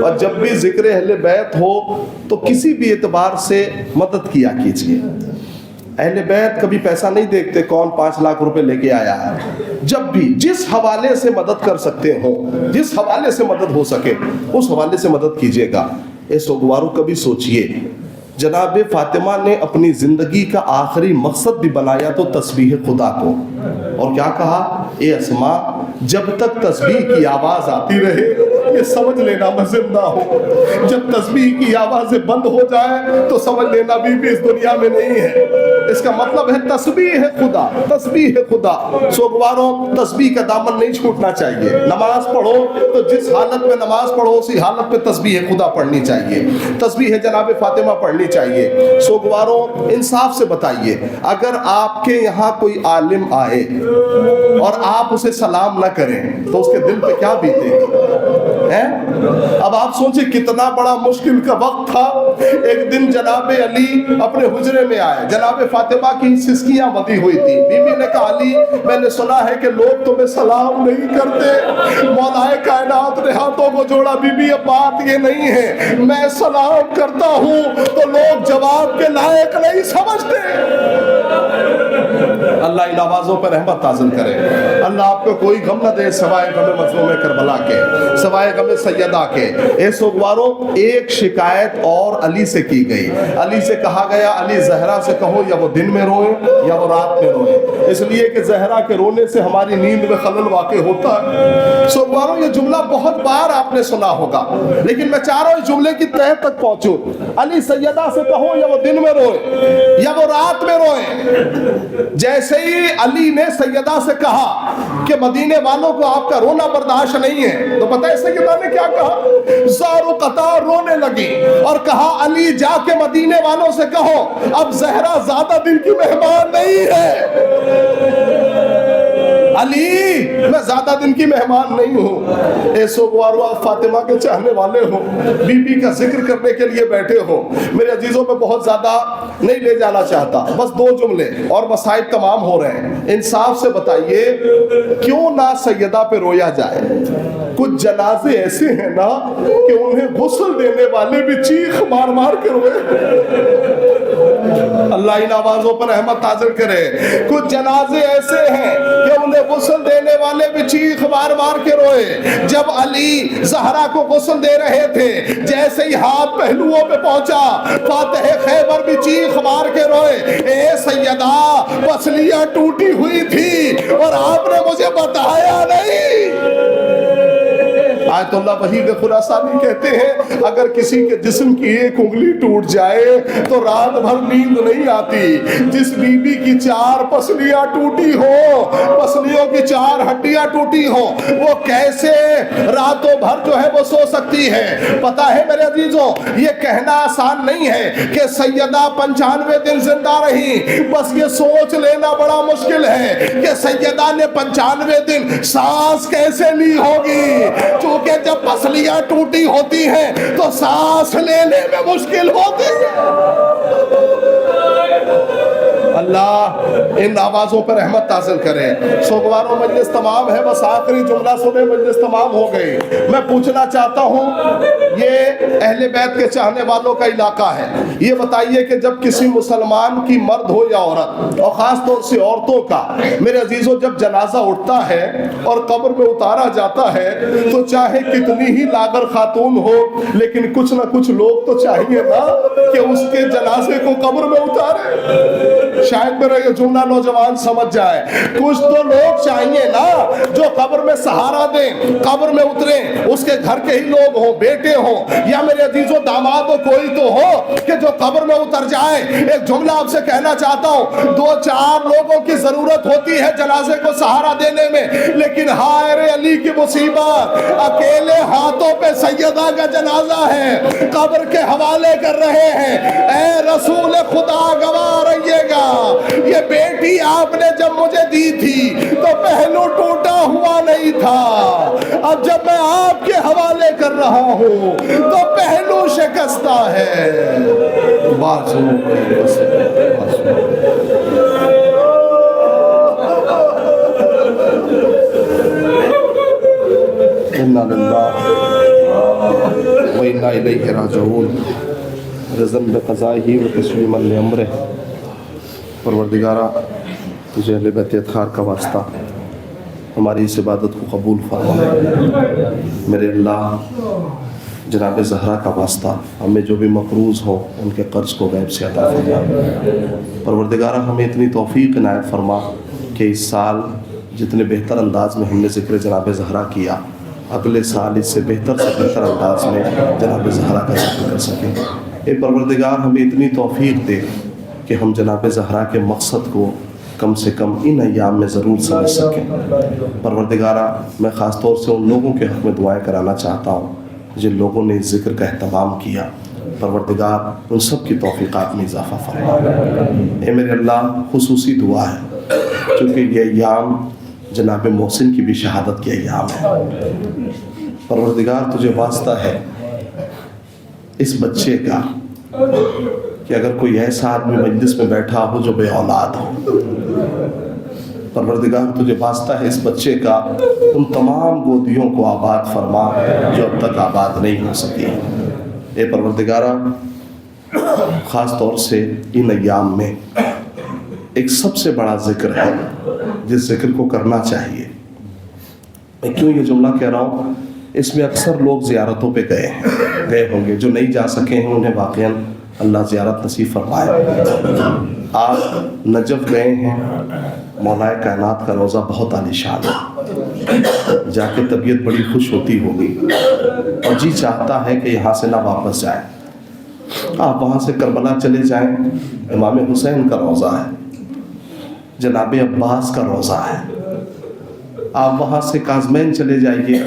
اور جب بھی ذکر اہل بیت ہو تو کسی بھی اعتبار سے مدد کیا کیجیے۔ اہل بیت کبھی پیسہ نہیں دیکھتے کون 5 لاکھ روپے لے کے آیا ہے، جب بھی جس حوالے سے مدد کر سکتے ہو، جس حوالے سے مدد ہو سکے اس حوالے سے مدد کیجیے گا۔ اے سوگوارو کبھی سوچئے، جناب فاطمہ نے اپنی زندگی کا آخری مقصد بھی بنایا تو تسبیح خدا کو، اور کیا کہا، اے اسماء جب تک تسبیح کی آواز آتی رہے یہ سمجھ لینا میں زندہ ہوں، جب تسبیح کی آوازیں بند ہو جائے تو سمجھ لینا بی بی اس دنیا میں نہیں ہے۔ اس کا مطلب ہے تسبیح ہے خدا، تسبیح ہے خدا۔ سوگواروں تسبیح کا دامن نہیں چھوٹنا چاہیے، نماز پڑھو تو جس حالت میں نماز پڑھو اسی حالت میں تسبیح خدا پڑھنی چاہیے، تسبیح جناب فاطمہ پڑھنی چاہیے۔ سوگواروں انصاف سے بتائیے، اگر آپ کے یہاں کوئی عالم آئے اور آپ اسے سلام نہ کریں تو اس کے دل پہ کیا بیتے ہیں؟ اب آپ سوچیں کتنا بڑا مشکل کا وقت تھا۔ ایک دن جناب علی اپنے حجرے میں آئے، جناب فاطمہ کی سسکیاں بندھی ہوئی تھی، بی بی نے کہا علی میں نے سنا ہے کہ لوگ تمہیں سلام نہیں کرتے، مولا کائنات نے ہاتھوں کو جوڑا، بی بی اب بات یہ نہیں ہے، میں سلام کرتا ہوں تو لوگ جواب کے لائق نہیں سمجھتے۔ اللہ ان آوازوں پر رحمت نازل کرے، اللہ آپ کو کوئی غم نہ دے سوائے غم مظلوم کربلا کے، سوائے غم سیدہ کے۔ اے سوگواروں ایک شکایت اور علی سے کی گئی، علی سے کہا گیا علی زہرا سے کہو یا وہ دن میں روئے یا وہ رات میں روئے، اس لیے کہ زہرا کے رونے سے ہماری نیند میں خلل واقع ہوتا ہے۔ سوگواروں یہ جملہ بہت بار آپ نے سنا ہوگا، لیکن میں چاہ رہا ہوں اس جملے کی تہہ تک پہنچوں۔ علی سیدہ سے کہو یا وہ دن میں روئے یا وہ رات میں روئے۔ جیسے ہی علی نے سیدہ سے کہا کہ مدینے والوں کو آپ کا رونا برداشت نہیں ہے، تو پتہ ہے سیدہ نے کیا کہا، زار و قطار رونے لگی اور کہا علی جا کے مدینے والوں سے کہو اب زہرا زیادہ دن کی مہمان نہیں ہے، علی میں زیادہ دن کی مہمان نہیں ہوں۔ اے سوگوارو آپ فاطمہ کے چاہنے والے ہو، بی بی کا ذکر کرنے کے لیے بیٹھے ہو، میرے عزیزوں میں بہت زیادہ نہیں لے جانا چاہتا، بس 2 جملے اور مسائل تمام ہو رہے ہیں۔ انصاف سے بتائیے کیوں نہ سیدہ پہ رویا جائے؟ کچھ جنازے ایسے ہیں نا کہ انہیں غسل دینے والے بھی چیخ مار مار کے روئے۔ اللہ ان آوازوں پر رحمت نازل کرے۔ کچھ جنازے ایسے ہیں کہ انہیں غسل دینے والے بھی چیخ مار مار کے روئے۔ جب علی زہرا کو غسل دے رہے تھے جیسے ہی ہاتھ پہلوؤں پہ پہنچا فاتح خیبر بھی چیخ مار کے روئے، اے سیدہ پسلیاں ٹوٹی ہوئی تھی اور آپ نے مجھے بتایا نہیں۔ آیت اللہ وحید خراسانی کہتے ہیں اگر کسی کے جسم کی ایک انگلی ٹوٹ جائے تو رات بھر نیند نہیں آتی۔ جس بی بی کی 4 پسلیاں ٹوٹی ہو، پسلیوں کی 4 ہڈیاں ٹوٹی ہو، وہ کیسے راتوں بھر جو ہے وہ سو سکتی ہے؟ پتہ ہے میرے عزیزوں یہ کہنا آسان نہیں ہے کہ سیدہ 95 دن زندہ رہی، بس یہ سوچ لینا بڑا مشکل ہے کہ سیدہ نے 95 دن سانس کیسے لی ہوگی، کیونکہ جب پسلیاں ٹوٹی ہوتی ہیں تو سانس لینے میں مشکل ہوتی ہے۔ اللہ ان آوازوں پر رحمت نازل کرے۔ سوگواروں مجلس تمام ہے، بس آخری جملہ سنے مجلس تمام ہو گئی۔ میں پوچھنا چاہتا ہوں یہ اہل بیت کے چاہنے والوں کا علاقہ ہے، یہ بتائیے کہ جب کسی مسلمان کی مرد ہو یا عورت، اور خاص طور سے عورتوں کا میرے عزیزوں جب جنازہ اٹھتا ہے اور قبر میں اتارا جاتا ہے تو چاہے کتنی ہی لاغر خاتون ہو لیکن کچھ نہ کچھ لوگ تو چاہیے نا کہ اس کے جنازے کو قبر میں اتارے۔ شاید میرا یہ جملہ نوجوان سمجھ جائے. کچھ تو لوگ چاہیے نا جو قبر میں سہارا دیں, قبر میں اتریں, اس کے گھر کے ہی لوگ ہوں, بیٹے ہوں یا میرے عزیزوں داماد ہو, کوئی تو ہو کہ جو قبر میں اتر جائے. ایک جملہ آپ سے کہنا چاہتا ہوں, 2-4 لوگوں کی ضرورت ہوتی ہے جنازے کو سہارا دینے میں, لیکن ہائے رے علی کی مصیبت, اکیلے ہاتھوں پہ سیدہ کا جنازہ ہے, قبر کے حوالے کر رہے ہیں. اے رسول خدا گواہ رہیے گا, یہ بیٹی آپ نے جب مجھے دی تھی تو پہلو ٹوٹا ہوا نہیں تھا, اب جب میں آپ کے حوالے کر رہا ہوں تو پہلو شکستہ ہے. بات سنو, انا للہ و انا الیہ راجعون. رضا بقضائہ و تسلیما لامرہ. پروردگارہ تجھے اہل بیت اطہار کا واسطہ ہماری اس عبادت کو قبول فرما. میرے اللہ جناب زہرا کا واسطہ ہمیں جو بھی مقروض ہوں ان کے قرض کو غیب سے عطا فرما. پروردگارہ ہمیں اتنی توفیق عنایت فرما کہ اس سال جتنے بہتر انداز میں ہم نے ذکر جناب زہرا کیا, اگلے سال اس سے بہتر انداز میں جناب زہرا کا ذکر کر سکیں. اے پروردگار ہمیں اتنی توفیق دے کہ ہم جناب زہرا کے مقصد کو کم سے کم ان ایام میں ضرور سمجھ سکیں. پروردگارہ میں خاص طور سے ان لوگوں کے حق میں دعائیں کرانا چاہتا ہوں جن لوگوں نے اس ذکر کا اہتمام کیا. پروردگار ان سب کی توفیقات میں اضافہ فرما. اے میرے اللہ خصوصی دعا ہے چونکہ یہ ایام جناب محسن کی بھی شہادت کے ایام ہے. پروردگار تجھے واسطہ ہے اس بچے کا کہ اگر کوئی ایسا آدمی مجلس میں بیٹھا ہو جو بے اولاد ہو, پروردگار تجھے واسطہ ہے اس بچے کا ان تمام گودیوں کو آباد فرما جو اب تک آباد نہیں ہو سکی. اے پروردگارہ خاص طور سے ان ایام میں ایک سب سے بڑا ذکر ہے جس ذکر کو کرنا چاہیے. میں کیوں یہ جملہ کہہ رہا ہوں, اس میں اکثر لوگ زیارتوں پہ گئے ہوں گے, جو نہیں جا سکے ہیں انہیں واقعاً اللہ زیارت نصیب فرمائے. آپ نجف گئے ہیں, مولا کائنات کا روضہ بہت عالیشان ہے, جا کے طبیعت بڑی خوش ہوتی ہوگی اور جی چاہتا ہے کہ یہاں سے نہ واپس جائیں. آپ وہاں سے کربلا چلے جائیں, امام حسین کا روضہ ہے, جناب عباس کا روضہ ہے. آپ وہاں سے کاظمین چلے جائیے,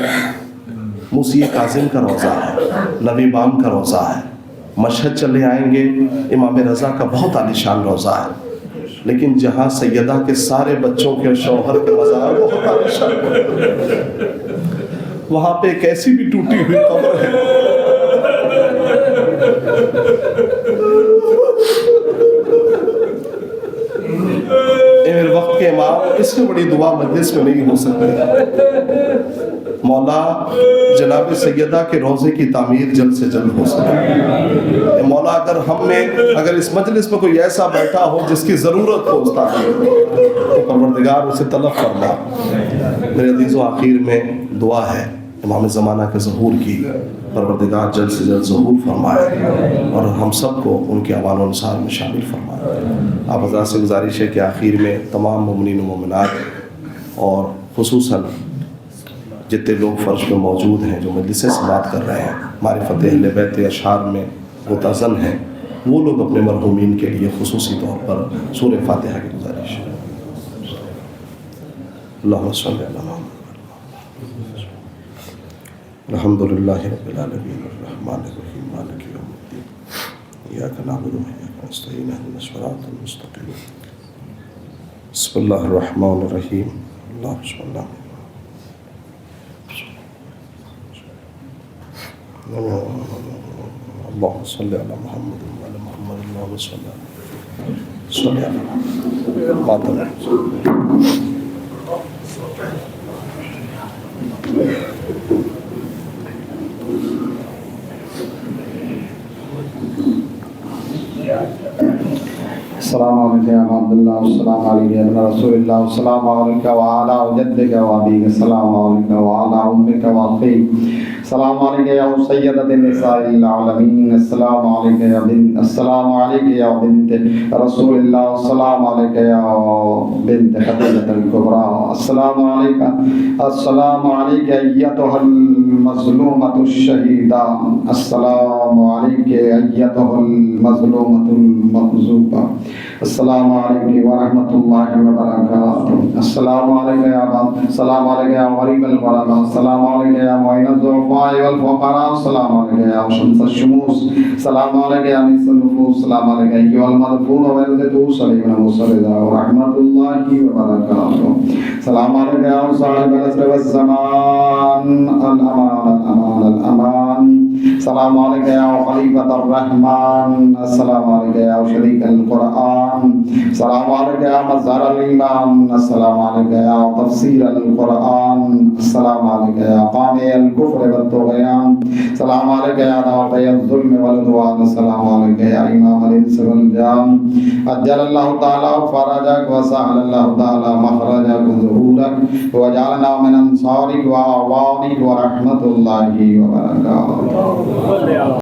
موسی کاظم کا روضہ ہے, نبی بام کا روضہ ہے. مشہد چلے آئیں گے, امام رضا کا بہت عالیشان روضہ ہے. لیکن جہاں سیدہ کے سارے بچوں کے شوہر کے مزار بہت عالیشان ہے, وہاں پہ ایک ایسی بھی ٹوٹی ہوئی قبر ہے. میرے وقت کے امام, اس سے بڑی دعا مجلس میں نہیں ہو سکتی. مولا جناب سیدہ کے روضے کی تعمیر جلد سے جلد ہو سکے. مولا اگر اس مجلس میں کوئی ایسا بیٹھا ہو جس کی ضرورت ہو اس تعمیر تو پروردگار اسے طلب فرما. میرے عزیزوں آخر میں دعا ہے امام زمانہ کے ظہور کی, پروردگار جلد سے جلد ظہور فرمائے اور ہم سب کو ان کے اعمال و انصار میں شامل فرمائے. آپ حضرات سے گزارش ہے کہ آخر میں تمام مومنین و مومنات اور خصوصاً جتنے لوگ فرش میں موجود ہیں جو مجلس سے بات کر رہے ہیں, معرفت اہل بیت اشعار میں متزن ہیں, وہ لوگ اپنے مرحومین کے لیے خصوصی طور پر سورہ فاتحہ کی گزارش ہے. اللہم صلی اللہ علیہ وسلم. الحمدللہ رب العالمین الرحمن الرحیم مالک یوم الدین ایاک نعبد و ایاک نستعین اهدنا الصراط المستقیم. بسم اللہ الرحمن الرحیم. اللہم صلی اللہ علیہ اللہم صلی علی محمد وعلی محمد. اللہم صلی علی محمد. السلام علیکم یا عبداللہ, السلام علیکم یا رسول اللہ, السلام علیکم وعلا جدک و ابیک, السلام علیکم وعلا امک و اخیک. السلام علیکم یا سیدۃ النساء العالمین، السلام علیکم یا بنت رسول اللہ، السلام علیکم یا بنت خدیجہ الکبریٰ، السلام علیکم ایتھا المظلومۃ الشہیدہ، السلام علیکم ایتھا المظلومۃ المغضوبہ، السلام علیکم ورحمۃ اللہ وبرکاتہ، السلام علیکم یا غریب الغرباء، السلام علیکم یا معین الضعفاء والفقراء، السلام علیکم یا شمس الشموس، السلام علیکم یا انیس النفوس، السلام علیکم ایھا المدفون وبرکاتہ علیہ المصلی ورحمۃ اللہ وبرکاتہ، السلام علیکم یا صاحب العصر والزمان، الامان، السلام علیکم یا خلیفۃ الرحمن، السلام علیکم یا شریک القرآن، السلام علیکم یا مظہر الایمان، السلام علیکم یا تفسیر القرآن، السلام علیکم یا قامع الکفر والطغیان، السلام علیکم یا دافع الظلم والعدوان، السلام علیکم یا امام الانس والجان، عجل اللہ تعالی فرجک وسهل اللہ تعالی مخرجک وظہورک وجعلنا من انصارک واعوانک ورحمۃ اللہ وبرکاتہ۔